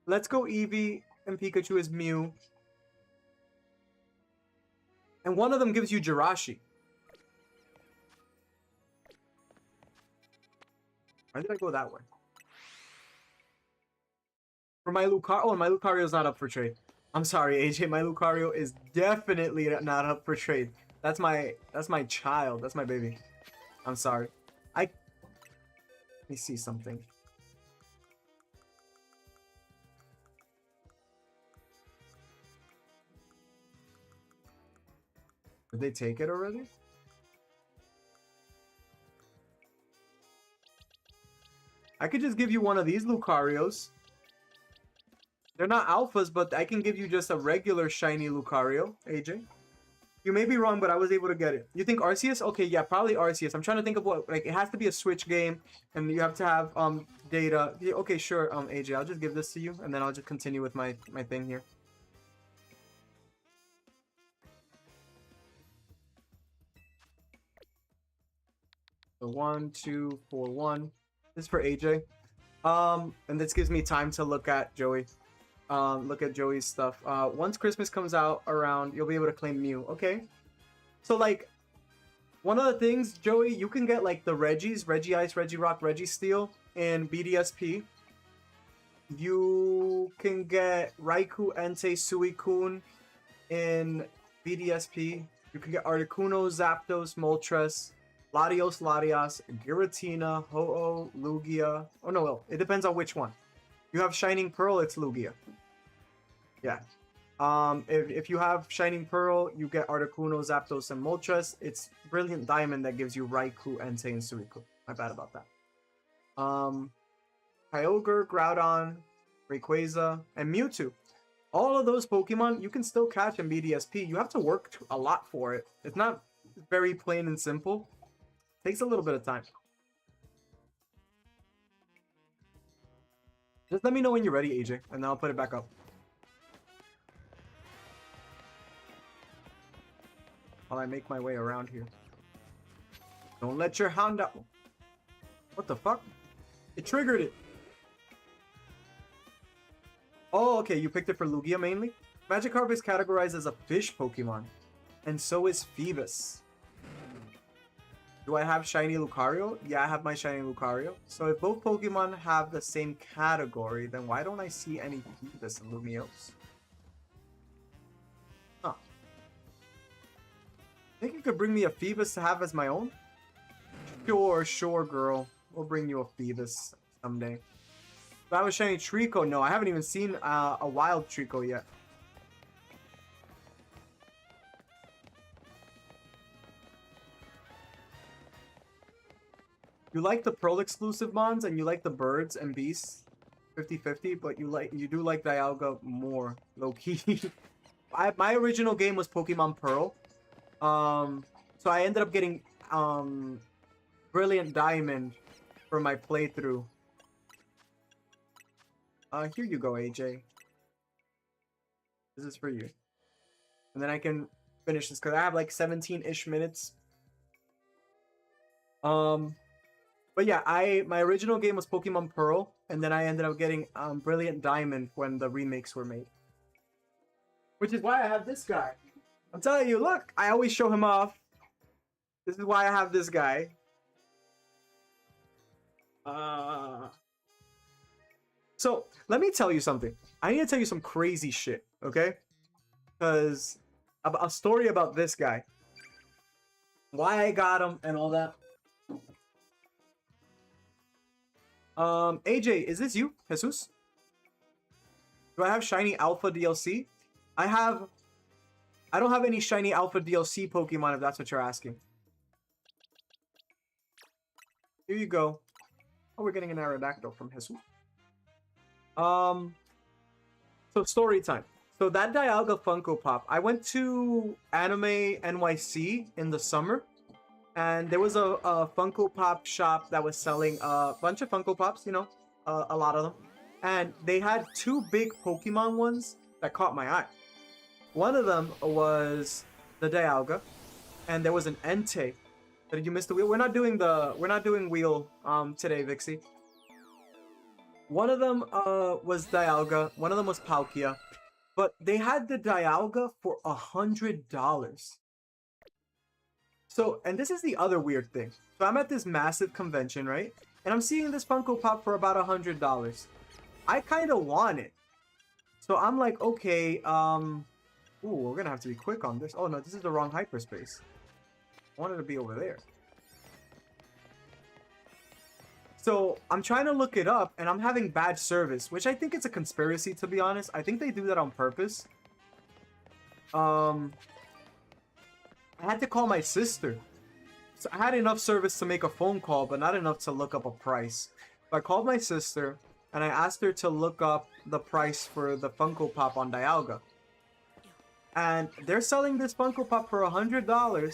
Let's Go Eevee and Pikachu is Mew? And one of them gives you Jirachi. Why did I go that way? For my Lucario, oh, my Lucario is not up for trade. I'm sorry, AJ. My Lucario is definitely not up for trade. That's my child. That's my baby. I'm sorry. Let me see something. Did they take it already? I could just give you one of these Lucarios. They're not alphas, but I can give you just a regular shiny Lucario, AJ. You may be wrong, but I was able to get it. You think Arceus? Okay, yeah, probably Arceus. I'm trying to think of what, like, it has to be a Switch game, and you have to have data. Yeah, okay, sure, AJ, I'll just give this to you, and then I'll just continue with my thing here. So 1, 2, 4, 1. This is for AJ. And this gives me time to look at Joey. Look at Joey's stuff. Once Christmas comes out around, you'll be able to claim Mew. Okay. So, like, one of the things, Joey, you can get, like, the Reggies. Regice, Regirock, Registeel in BDSP. You can get Raikou, Entei, Suicune in BDSP. You can get Articuno, Zapdos, Moltres, Latios, Latias, Giratina, Ho-Oh, Lugia. Oh, no, well, it depends on which one. You have Shining Pearl, it's Lugia. Yeah. If you have Shining Pearl, you get Articuno, Zapdos, and Moltres. It's Brilliant Diamond that gives you Raikou, Entei, and Suicune. My bad about that. Kyogre, Groudon, Rayquaza, and Mewtwo. All of those Pokemon you can still catch in BDSP. You have to work a lot for it. It's not very plain and simple. It takes a little bit of time. Just let me know when you're ready, AJ, and then I'll put it back up. While I make my way around here. Don't let your hound out. What the fuck? It triggered it. Oh, okay, you picked it for Lugia mainly? Magikarp is categorized as a fish Pokemon. And so is Phoebus. Do I have Shiny Lucario? Yeah, I have my Shiny Lucario. So if both Pokemon have the same category, then why don't I see any Phoebus and Lumiose? Huh. Think you could bring me a Phoebus to have as my own? Sure, girl. We'll bring you a Phoebus someday. Do I have a Shiny Trico? No, I haven't even seen a wild Trico yet. You like the Pearl exclusive mons and you like the birds and beasts 50-50, but you do like Dialga more, low-key. My original game was Pokemon Pearl. So I ended up getting Brilliant Diamond for my playthrough. Here you go, AJ. This is for you. And then I can finish this because I have like 17-ish minutes. But yeah, my original game was Pokemon Pearl, and then I ended up getting Brilliant Diamond when the remakes were made. Which is why I have this guy. I'm telling you, look, I always show him off. This is why I have this guy. So, let me tell you something. I need to tell you some crazy shit, okay? Because a story about this guy. Why I got him and all that. AJ, is this you, Jesus? Do I have Shiny Alpha DLC? I don't have any Shiny Alpha DLC Pokemon, if that's what you're asking. Here you go. Oh, we're getting an Aerodactyl from Jesus. So story time. So that Dialga Funko Pop, I went to Anime NYC in the summer, and there was a Funko Pop shop that was selling a bunch of Funko Pops, you know, a lot of them. And they had two big Pokemon ones that caught my eye. One of them was the Dialga, and there was an Entei. Did you miss the wheel? We're not doing wheel today, Vixie. One of them was Dialga, one of them was Palkia, but they had the Dialga for $100. So, and this is the other weird thing. So I'm at this massive convention, right? And I'm seeing this Funko Pop for about $100. I kind of want it. So I'm like, okay, ooh, we're gonna have to be quick on this. Oh no, this is the wrong hyperspace. I wanted to be over there. So I'm trying to look it up, and I'm having bad service, which I think it's a conspiracy, to be honest. I think they do that on purpose. I had to call my sister. So I had enough service to make a phone call, but not enough to look up a price. So I called my sister, and I asked her to look up the price for the Funko Pop on Dialga. And they're selling this Funko Pop for $100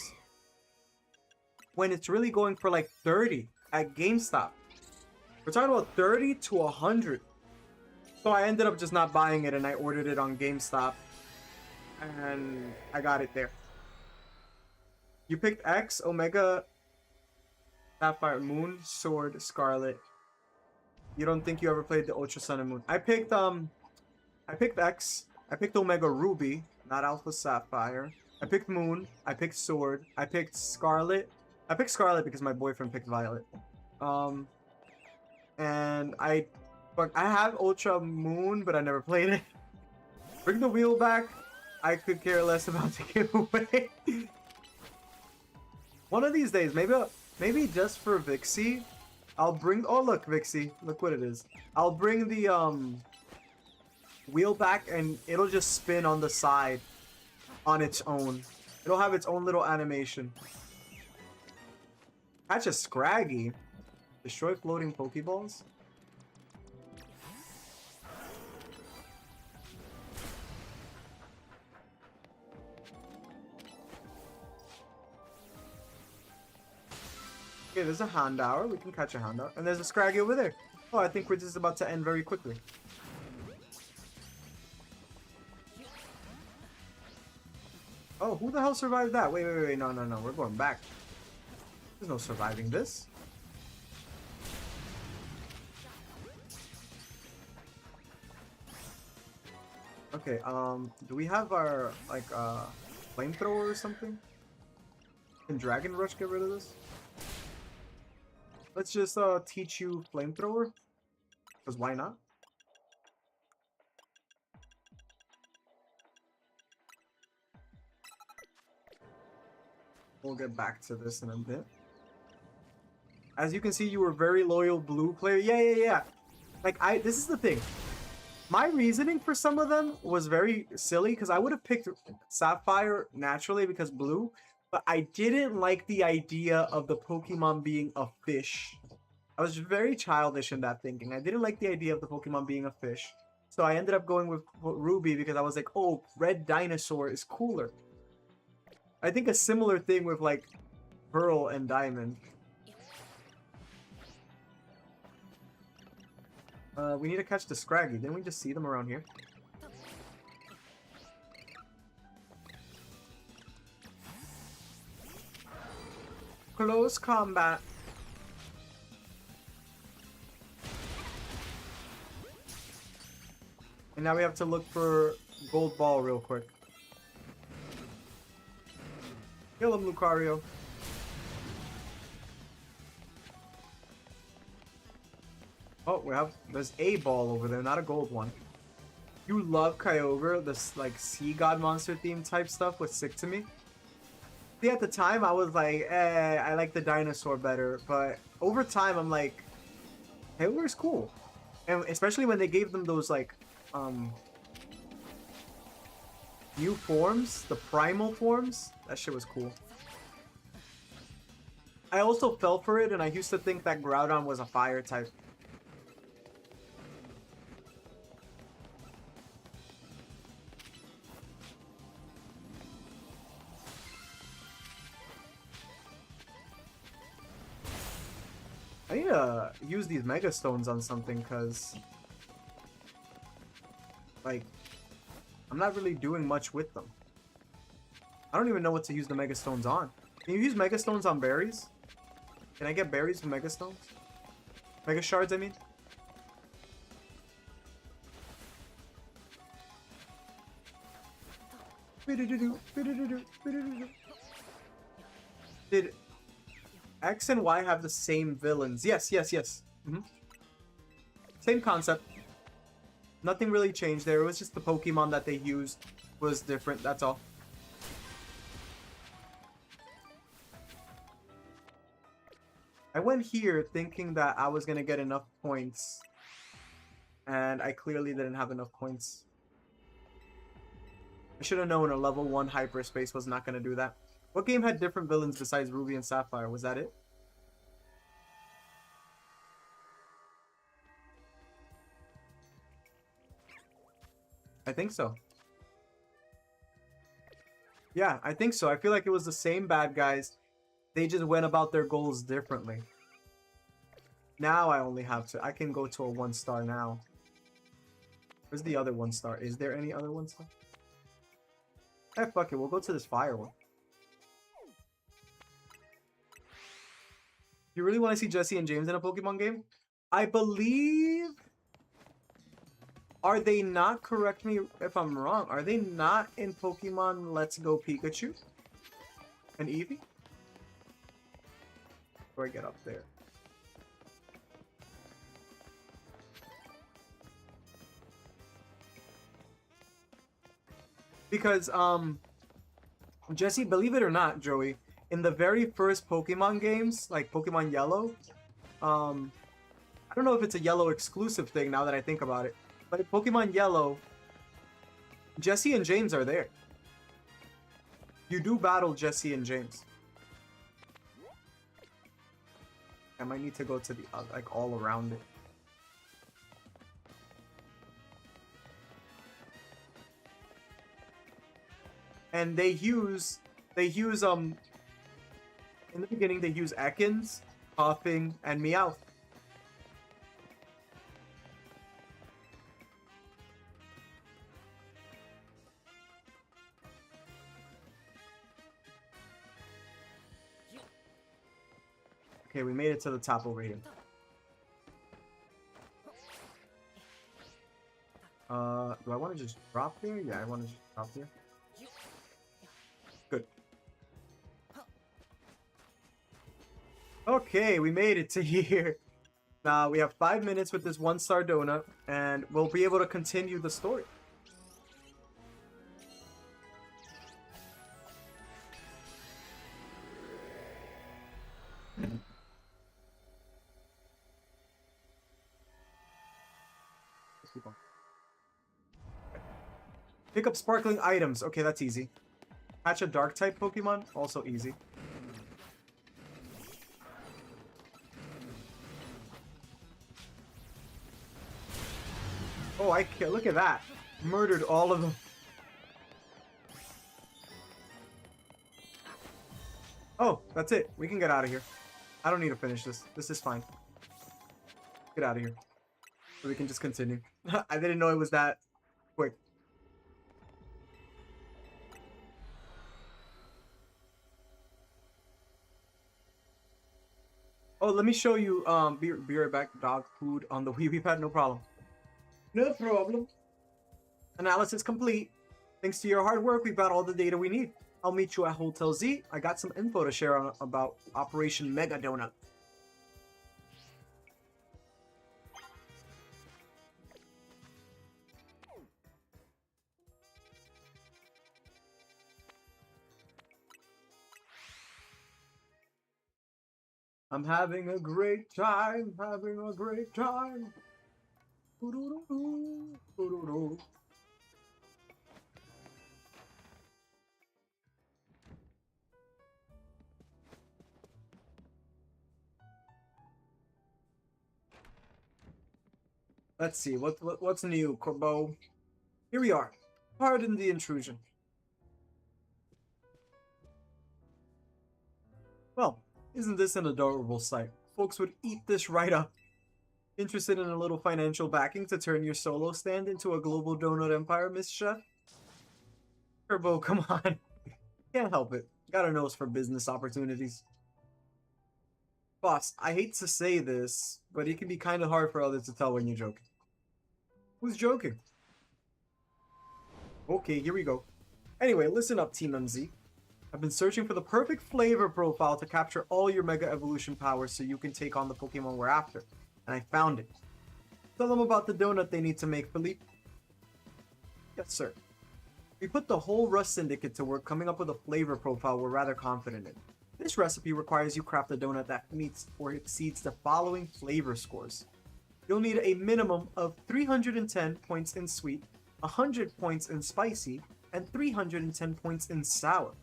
when it's really going for like 30 at GameStop. We're talking about 30 to 100. So I ended up just not buying it and I ordered it on GameStop. And I got it there. You picked X, Omega, Sapphire, Moon, Sword, Scarlet. You don't think you ever played the Ultra Sun and Moon? I picked X. I picked Omega Ruby, not Alpha Sapphire. I picked Moon. I picked Sword. I picked Scarlet. I picked Scarlet because my boyfriend picked Violet. And I have Ultra Moon, but I never played it. Bring the wheel back. I could care less about the giveaway. One of these days, maybe just for Vixie, I'll bring. Oh look, Vixie, look what it is. I'll bring the wheel back, and it'll just spin on the side on its own. It'll have its own little animation. Catch a Scraggy. Destroy floating Pokeballs. Okay, there's a Houndour. We can catch a Houndour. And there's a Scraggy over there. Oh, I think we're just about to end very quickly. Oh, who the hell survived that? Wait. No. We're going back. There's no surviving this. Okay, do we have our, like, flamethrower or something? Can Dragon Rush get rid of this? Let's just, teach you flamethrower. Because why not? We'll get back to this in a bit. As you can see, you were very loyal blue player. Yeah. Like, this is the thing. My reasoning for some of them was very silly because I would have picked Sapphire naturally because blue, but I didn't like the idea of the Pokemon being a fish. I was very childish in that thinking. I didn't like the idea of the Pokemon being a fish. So I ended up going with Ruby because I was like, oh, red dinosaur is cooler. I think a similar thing with like Pearl and Diamond. We need to catch the Scraggy. Didn't we just see them around here? Close combat. And now we have to look for Gold Ball real quick. Kill him, Lucario. Oh, there's a ball over there, not a gold one. You love Kyogre, this like sea god monster theme type stuff was sick to me. See, at the time I was like, I like the dinosaur better, but over time I'm like, Kyogre's cool. And especially when they gave them those like, new forms, the primal forms, that shit was cool. I also fell for it, and I used to think that Groudon was a fire type. I need to use these Mega Stones on something, because, like, I'm not really doing much with them. I don't even know what to use the Mega Stones on. Can you use Mega Stones on berries? Can I get berries with Mega Stones? Mega Shards, I mean? Did X and Y have the same villains? Yes. Same concept. Nothing really changed there. It was just the Pokemon that they used was different, that's all. I went here thinking that I was gonna get enough points. And I clearly didn't have enough points. I should have known a level 1 hyperspace was not gonna do that. What game had different villains besides Ruby and Sapphire? Was that it? I think so. Yeah, I think so. I feel like it was the same bad guys. They just went about their goals differently. Now I only have to... I can go to a 1-star now. Where's the other 1-star? Is there any other 1-star? Eh, fuck it. We'll go to this fire one. You really want to see Jesse and James in a Pokemon game? I believe... Are they not, correct me if I'm wrong, are they not in Pokemon Let's Go Pikachu? And Eevee? Before I get up there. Because, Jesse, believe it or not, Joey, in the very first Pokemon games, like Pokemon Yellow, I don't know if it's a Yellow exclusive thing now that I think about it, but in Pokemon Yellow, Jesse and James are there. You do battle Jesse and James. I might need to go to the, like, all around it. And they use, in the beginning, they use Ekans, Puffing, and Meowth. Okay, we made it to the top over here. Do I want to just drop there? Yeah, I want to just drop there. Good. Okay, we made it to here. Now we have 5 minutes with this 1-star donut, and we'll be able to continue the story. Pick up sparkling items. Okay, that's easy. Catch a dark type Pokemon. Also easy. Oh, I can't. Look at that. Murdered all of them. Oh, that's it. We can get out of here. I don't need to finish this. This is fine. Get out of here. So we can just continue. I didn't know it was that quick. Oh, let me show you, be right back, dog food on the Wii pad, no problem. No problem. Analysis complete. Thanks to your hard work, we've got all the data we need. I'll meet you at Hotel Z. I got some info to share about Operation Mega Donut. I'm having a great time, having a great time. Let's see, what's new, Corbo? Here we are. Pardon the intrusion. Well, isn't this an adorable sight? Folks would eat this right up. Interested in a little financial backing to turn your solo stand into a global donut empire, Miss Chef? Turbo, come on. Can't help it. Got a nose for business opportunities. Boss, I hate to say this, but it can be kind of hard for others to tell when you're joking. Who's joking? Okay, here we go. Anyway, listen up, Team MZ. I've been searching for the perfect flavor profile to capture all your Mega Evolution powers so you can take on the Pokemon we're after. And I found it. Tell them about the donut they need to make, Philippe. Yes, sir. We put the whole Rust Syndicate to work coming up with a flavor profile we're rather confident in. This recipe requires you craft a donut that meets or exceeds the following flavor scores. You'll need a minimum of 310 points in sweet, 100 points in spicy, and 310 points in sour.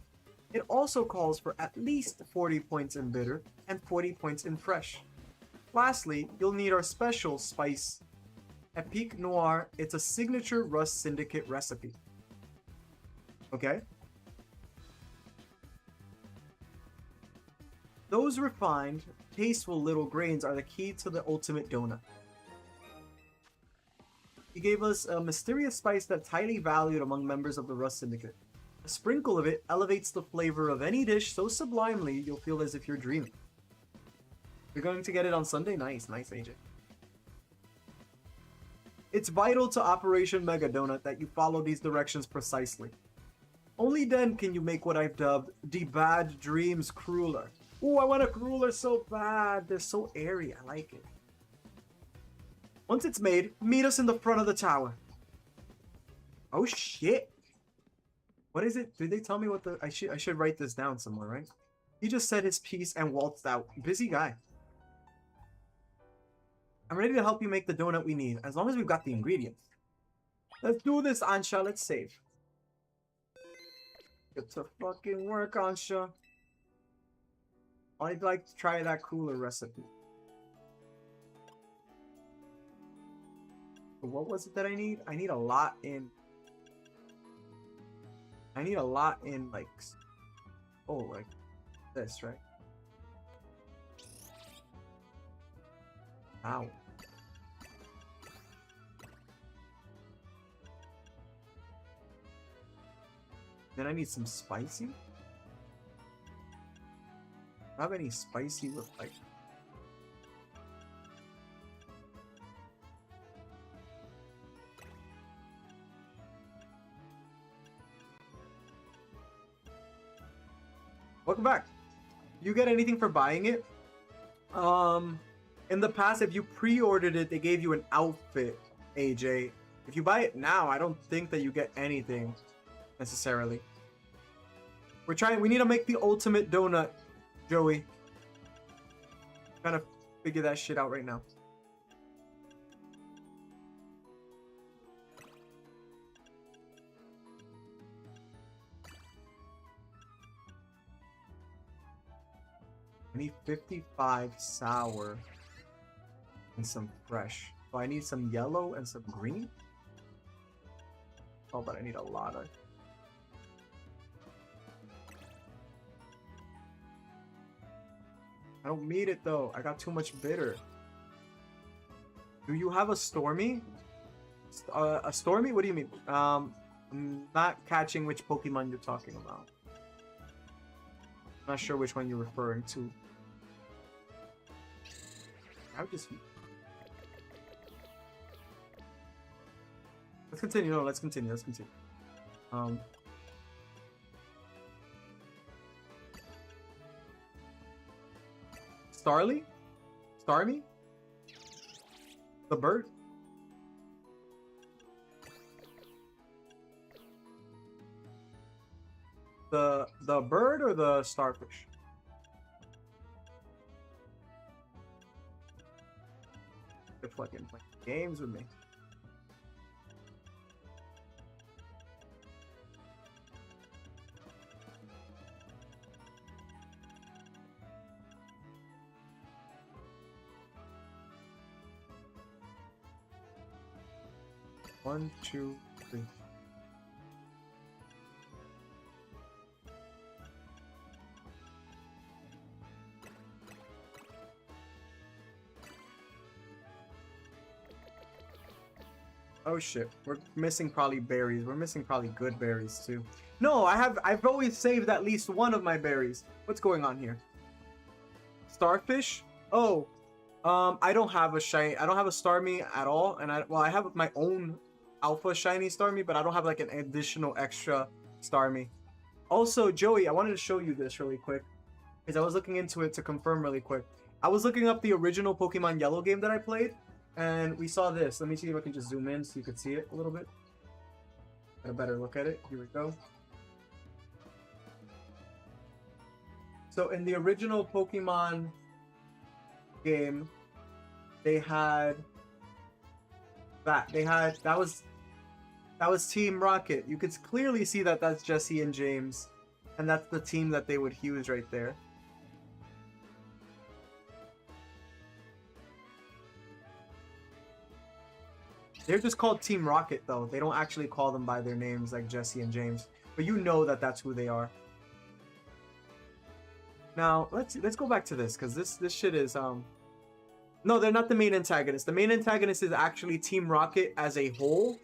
It also calls for at least 40 points in bitter and 40 points in fresh. Lastly, you'll need our special spice, Epique Noir. It's a signature Rust Syndicate recipe. Okay? Those refined, tasteful little grains are the key to the ultimate donut. He gave us a mysterious spice that's highly valued among members of the Rust Syndicate. A sprinkle of it elevates the flavor of any dish so sublimely you'll feel as if you're dreaming. You're going to get it on Sunday? Nice, nice, AJ. It's vital to Operation Mega Donut that you follow these directions precisely. Only then can you make what I've dubbed the Bad Dreams Cruller. Ooh, I want a cruller so bad. They're so airy. I like it. Once it's made, meet us in the front of the tower. Oh shit. What is it? Did they tell me what the... I should write this down somewhere, right? He just said his piece and waltzed out. Busy guy. I'm ready to help you make the donut we need, as long as we've got the ingredients. Let's do this, Ansha. Let's save. Get to fucking work, Ansha. I'd like to try that cooler recipe. But what was it that I need? I need a lot in... like... Oh, like this, right? Ow. Then I need some spicy. I don't have any spicy with like... Welcome back. You get anything for buying it? In the past, if you pre-ordered it, they gave you an outfit, AJ. If you buy it now, I don't think that you get anything necessarily. We need to make the ultimate donut, Joey. Trying to figure that shit out right now. I need 55 sour and some fresh. So I need some yellow and some green. Oh, but I need a lot of... I don't need it though. I got too much bitter. Do you have a Stormy? A Stormy? What do you mean? I'm not catching which Pokemon you're talking about. I'm not sure which one you're referring to. I would just... Let's continue. No, let's continue. Let's continue. Starly? Starmie? The bird? The bird or the starfish? They're fucking playing games with me. One, two, three. Oh shit, we're missing probably berries. We're missing probably good berries too. No, I've always saved at least one of my berries. What's going on here? Starfish? Oh, I don't have a shiny. I don't have a Starmie at all, and I have my own alpha shiny Starmie, but I don't have like an additional extra Starmie. Also, Joey, I wanted to show you this really quick because I was looking into it to confirm really quick. I was looking up the original Pokemon Yellow game that I played, and we saw this. Let me see if I can just zoom in so you can see it a little bit. Get a better look at it. Here we go. So in the original Pokemon game, they had that. That was Team Rocket. You could clearly see that that's Jesse and James, and that's the team that they would use right there. They're just called Team Rocket though. They don't actually call them by their names like Jesse and James, but you know that that's who they are. Now let's go back to this because this shit is no, they're not the main antagonist. The main antagonist is actually Team Rocket as a whole.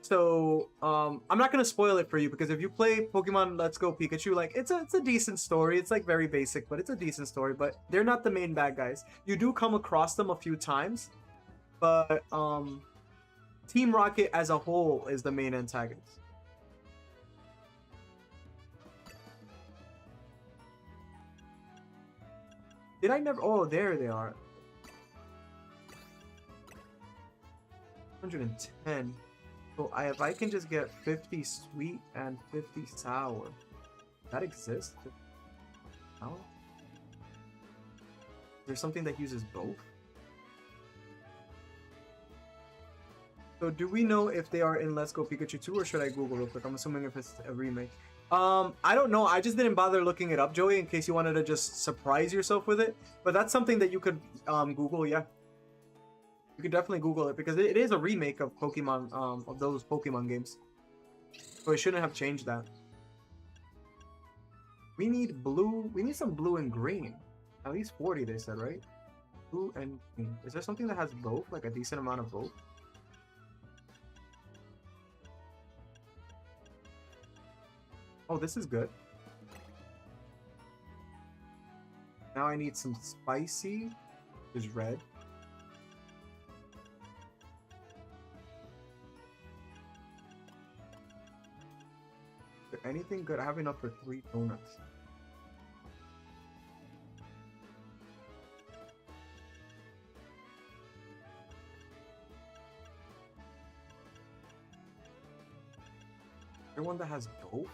So I'm not gonna spoil it for you because if you play Pokemon Let's Go Pikachu, like it's a decent story. It's like very basic, but it's a decent story. But they're not the main bad guys. You do come across them a few times, but Team Rocket as a whole is the main antagonist. Did I never? Oh, there they are. 110. So if I can just get 50 sweet and 50 sour, that exists. How? Is there something that uses both? So do we know if they are in Let's Go Pikachu 2 or should I Google real quick? I'm assuming if it's a remake. I don't know. I just didn't bother looking it up, Joey, in case you wanted to just surprise yourself with it. But that's something that you could Google, yeah. You could definitely Google it because it is a remake of Pokemon, of those Pokemon games. So it shouldn't have changed that. We need blue. We need some blue and green. At least 40, they said, right? Blue and green. Is there something that has both? Like a decent amount of both? Oh, this is good. Now I need some spicy, which is red. Is there anything good? I have enough for 3 donuts. Is there one that has both?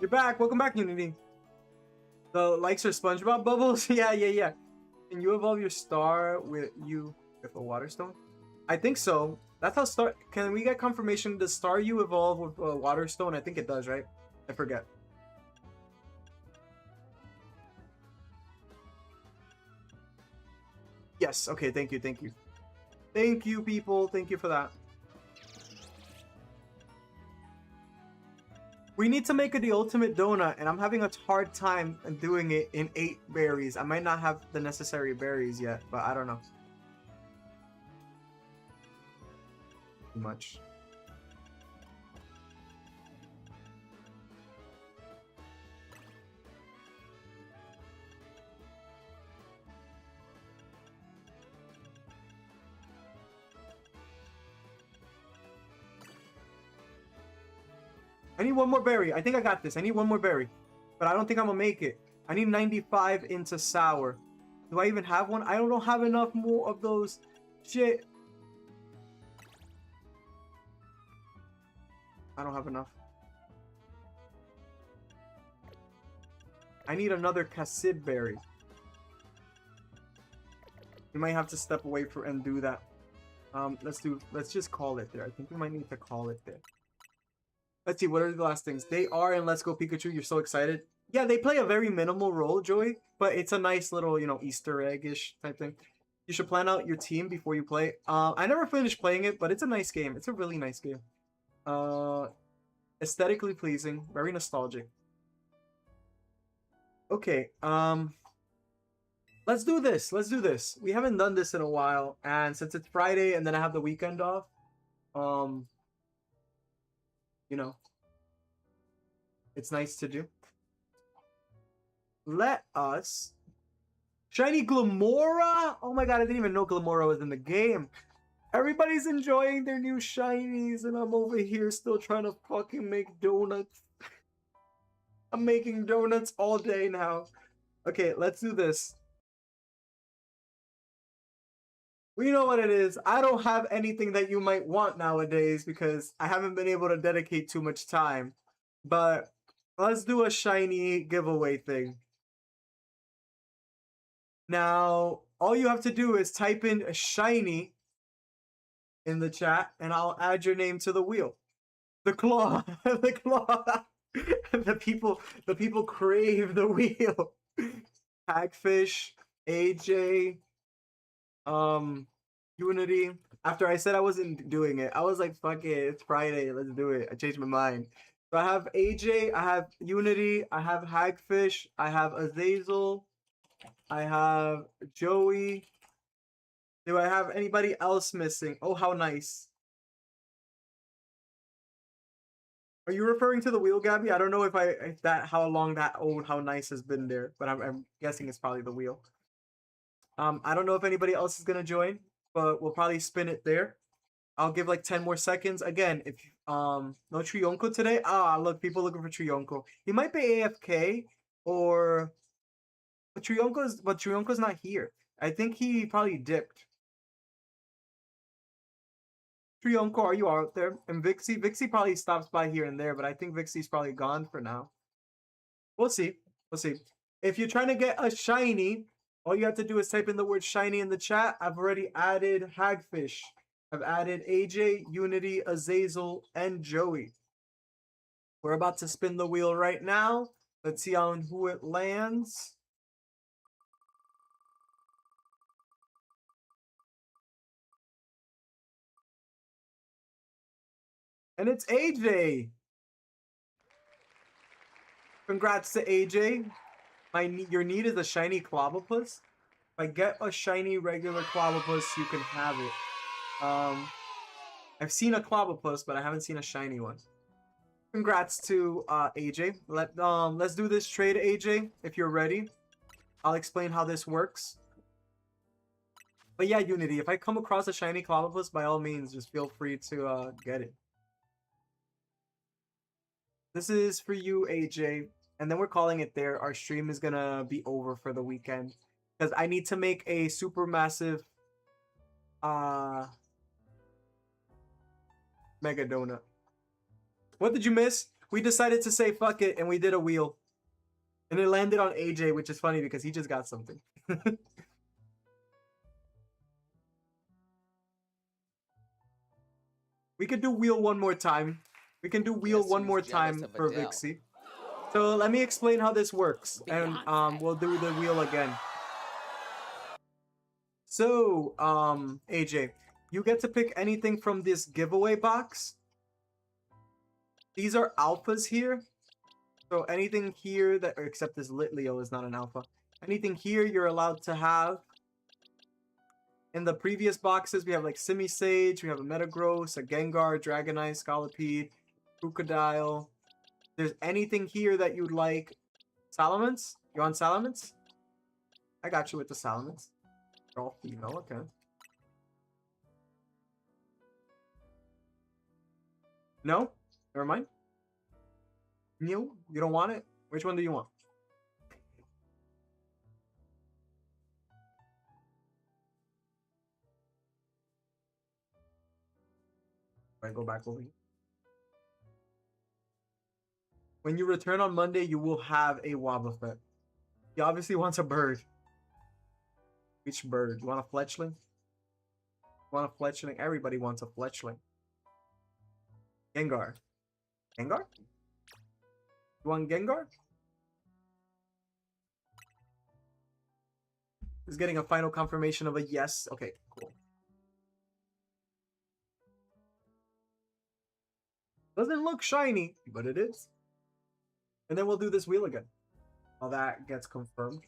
You're back. Welcome back, Unity. The likes are SpongeBob bubbles. Yeah. Can you evolve your star with a water stone? I think so. That's how star. Can we get confirmation? Does Staryu evolve with a water stone? I think it does, right? I forget. Yes. Okay. Thank you. Thank you, people. Thank you for that. We need to make it the ultimate donut, and I'm having a hard time doing it in 8 berries. I might not have the necessary berries yet, but I don't know. Too much. I need one more berry. I think I got this. I need one more berry. But I don't think I'm gonna make it. I need 95 into sour. Do I even have one? I don't have enough more of those. Shit. I don't have enough. I need another Cassid berry. We might have to step away and do that. Let's just call it there. I think we might need to call it there. Let's see, what are the last things? They are in Let's Go Pikachu. You're so excited. Yeah, they play a very minimal role, Joey, but it's a nice little, Easter egg-ish type thing. You should plan out your team before you play. I never finished playing it, but it's a nice game. It's a really nice game. Aesthetically pleasing, very nostalgic. Okay, let's do this. Let's do this. We haven't done this in a while, and since it's Friday and then I have the weekend off, it's nice to do. Let us... Shiny Glamora! Oh my god, I didn't even know Glamora was in the game. Everybody's enjoying their new shinies, and I'm over here still trying to fucking make donuts. I'm making donuts all day now. Okay, let's do this. We know what it is. I don't have anything that you might want nowadays because I haven't been able to dedicate too much time. But let's do a shiny giveaway thing. Now, all you have to do is type in a shiny in the chat and I'll add your name to the wheel. The claw. The claw. The people crave the wheel. Hagfish, AJ, Unity. After I said I wasn't doing it, I was like, fuck it, it's Friday, let's do it. I changed my mind. So I have AJ, I have Unity, I have Hagfish, I have Azazel, I have Joey. Do I have anybody else missing? Oh, how nice. Are you referring to the wheel, Gabby? I don't know if that how long that old how nice has been there, but I'm guessing it's probably the wheel. I don't know if anybody else is gonna join, but we'll probably spin it there. I'll give like 10 more seconds. Again, if no Trionko today. Ah, look, people looking for Trionko. He might be AFK or but Trionko's not here. I think he probably dipped. Trionko, are you out there? And Vixie? Vixie probably stops by here and there, but I think Vixie's probably gone for now. We'll see. We'll see. If you're trying to get a shiny, all you have to do is type in the word shiny in the chat. I've already added Hagfish. I've added AJ, Unity, Azazel, and Joey. We're about to spin the wheel right now. Let's see on who it lands. And it's AJ. Congrats to AJ. Your need is a shiny Clobbopus. If I get a shiny regular Clobbopus, you can have it. I've seen a Clobbopus, but I haven't seen a shiny one. Congrats to AJ. Let's do this trade, AJ, if you're ready. I'll explain how this works. But yeah, Unity, if I come across a shiny Clobbopus, by all means, just feel free to get it. This is for you, AJ. And then we're calling it there. Our stream is gonna be over for the weekend. Because I need to make a super massive Mega Donut. What did you miss? We decided to say fuck it and we did a wheel. And it landed on AJ, which is funny because he just got something. We could do wheel one more time. We can do wheel Guess one who's more jealous time of for Adele? Vixie. So let me explain how this works. And we'll do the wheel again. So, AJ, you get to pick anything from this giveaway box. These are alphas here. So anything here that, except this Litleo is not an alpha. Anything here you're allowed to have. In the previous boxes, we have like Simisage, we have a Metagross, a Gengar, Dragonite, Scolipede, Crocodile. If there's anything here that you'd like. Salamence? You want Salamence? I got you with the Salamence. They're all female, okay. No? Never mind. Mew? You don't want it? Which one do you want? I go back over here. When you return on Monday, you will have a Wobbuffet. He obviously wants a bird. Which bird? You want a Fletchling? You want a Fletchling? Everybody wants a Fletchling. Gengar. Gengar? You want Gengar? He's getting a final confirmation of a yes. Okay, cool. Doesn't look shiny, but it is. And then we'll do this wheel again. While that gets confirmed.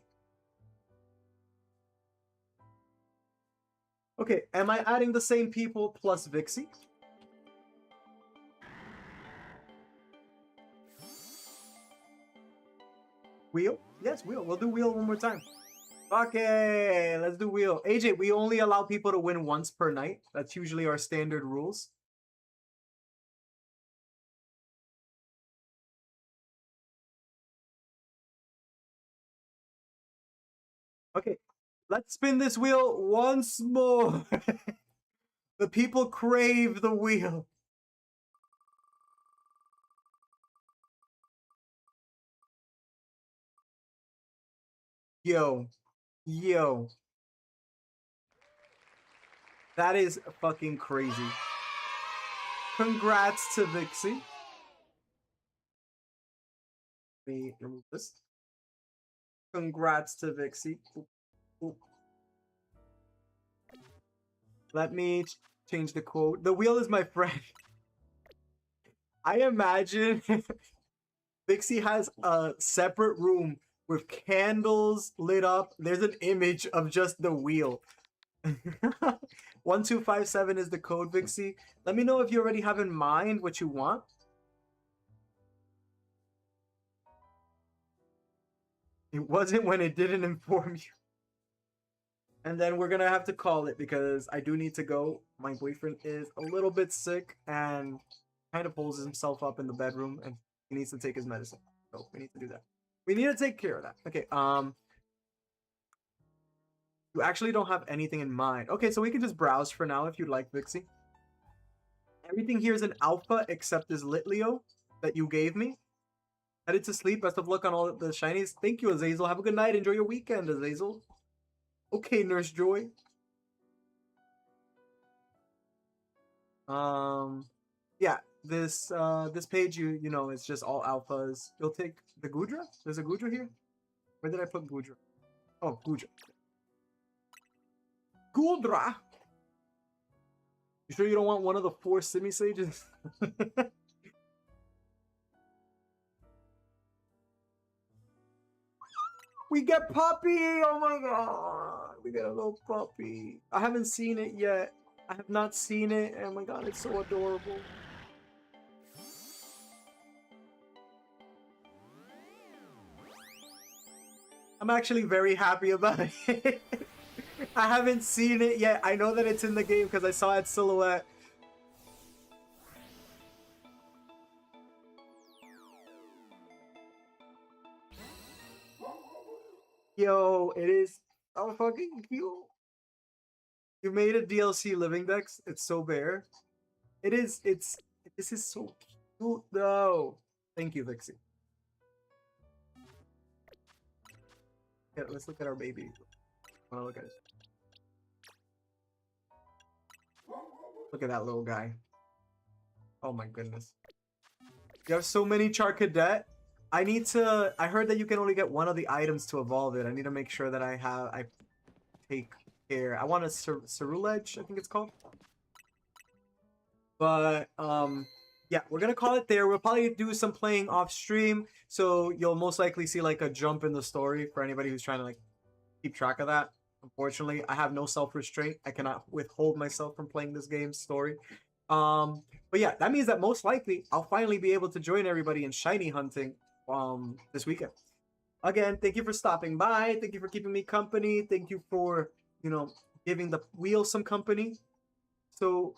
Okay, am I adding the same people plus Vixie? Wheel? Yes, wheel. We'll do wheel one more time. Okay, let's do wheel. AJ, we only allow people to win once per night. That's usually our standard rules. Okay, let's spin this wheel once more. The people crave the wheel. Yo. Yo. That is fucking crazy. Congrats to Vixie. Let me remove this. Congrats to Vixie. Oop, oop. Let me change the quote. The wheel is my friend. I imagine Vixie has a separate room with candles lit up. There's an image of just the wheel. 1257 is the code, Vixie. Let me know if you already have in mind what you want. It wasn't when it didn't inform you. And then we're gonna have to call it because I do need to go. My boyfriend is a little bit sick and kind of pulls himself up in the bedroom and he needs to take his medicine. So we need to do that. We need to take care of that. Okay, you actually don't have anything in mind. Okay, so we can just browse for now if you'd like, Vixie. Everything here is an alpha except this Litleo that you gave me. Headed to sleep. Best of luck on all the shinies. Thank you, Azazel. Have a good night. Enjoy your weekend, Azazel. Okay, Nurse Joy. Yeah, this page you know it's just all alphas. You'll take the Gudra. There's a Gudra here. Where did I put Gudra? Oh, Gudra. Gudra. You sure you don't want one of the 4 Simi Sages? We get Puppy! Oh my god! We get a little puppy. I haven't seen it yet. I have not seen it. Oh my god, it's so adorable. I'm actually very happy about it. I haven't seen it yet. I know that it's in the game because I saw its silhouette. Yo, it is so fucking cute. You made a DLC Living Dex. It's so bare. It is. This is so cute though. Thank you, Vixie. Yeah, let's look at our baby. I wanna look at it. Look at that little guy. Oh my goodness. You have so many Charcadet. I heard that you can only get one of the items to evolve it. I need to make sure that I take care. I want a Cerulege, I think it's called. But yeah, we're gonna call it there. We'll probably do some playing off stream, so you'll most likely see like a jump in the story for anybody who's trying to like keep track of that. Unfortunately, I have no self-restraint. I cannot withhold myself from playing this game's story. But yeah, that means that most likely I'll finally be able to join everybody in shiny hunting this weekend. Again, thank you for stopping by. Thank you for keeping me company. Thank you for, you know, giving the wheel some company. So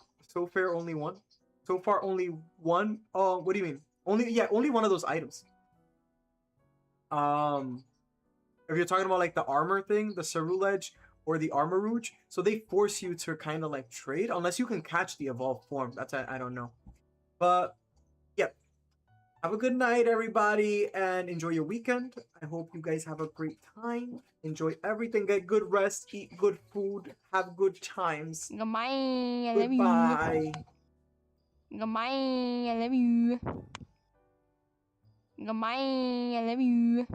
far only one. So far only one. Oh, what do you mean? Only one of those items. If you're talking about like the armor thing, the Cerulege or the Armor Rouge, so they force you to kind of like trade unless you can catch the evolved form. That's I don't know. But yeah. Have a good night, everybody, and enjoy your weekend. I hope you guys have a great time. Enjoy everything. Get good rest. Eat good food. Have good times. Goodbye. I love you. Goodbye. Goodbye. I love you. Goodbye. I love you.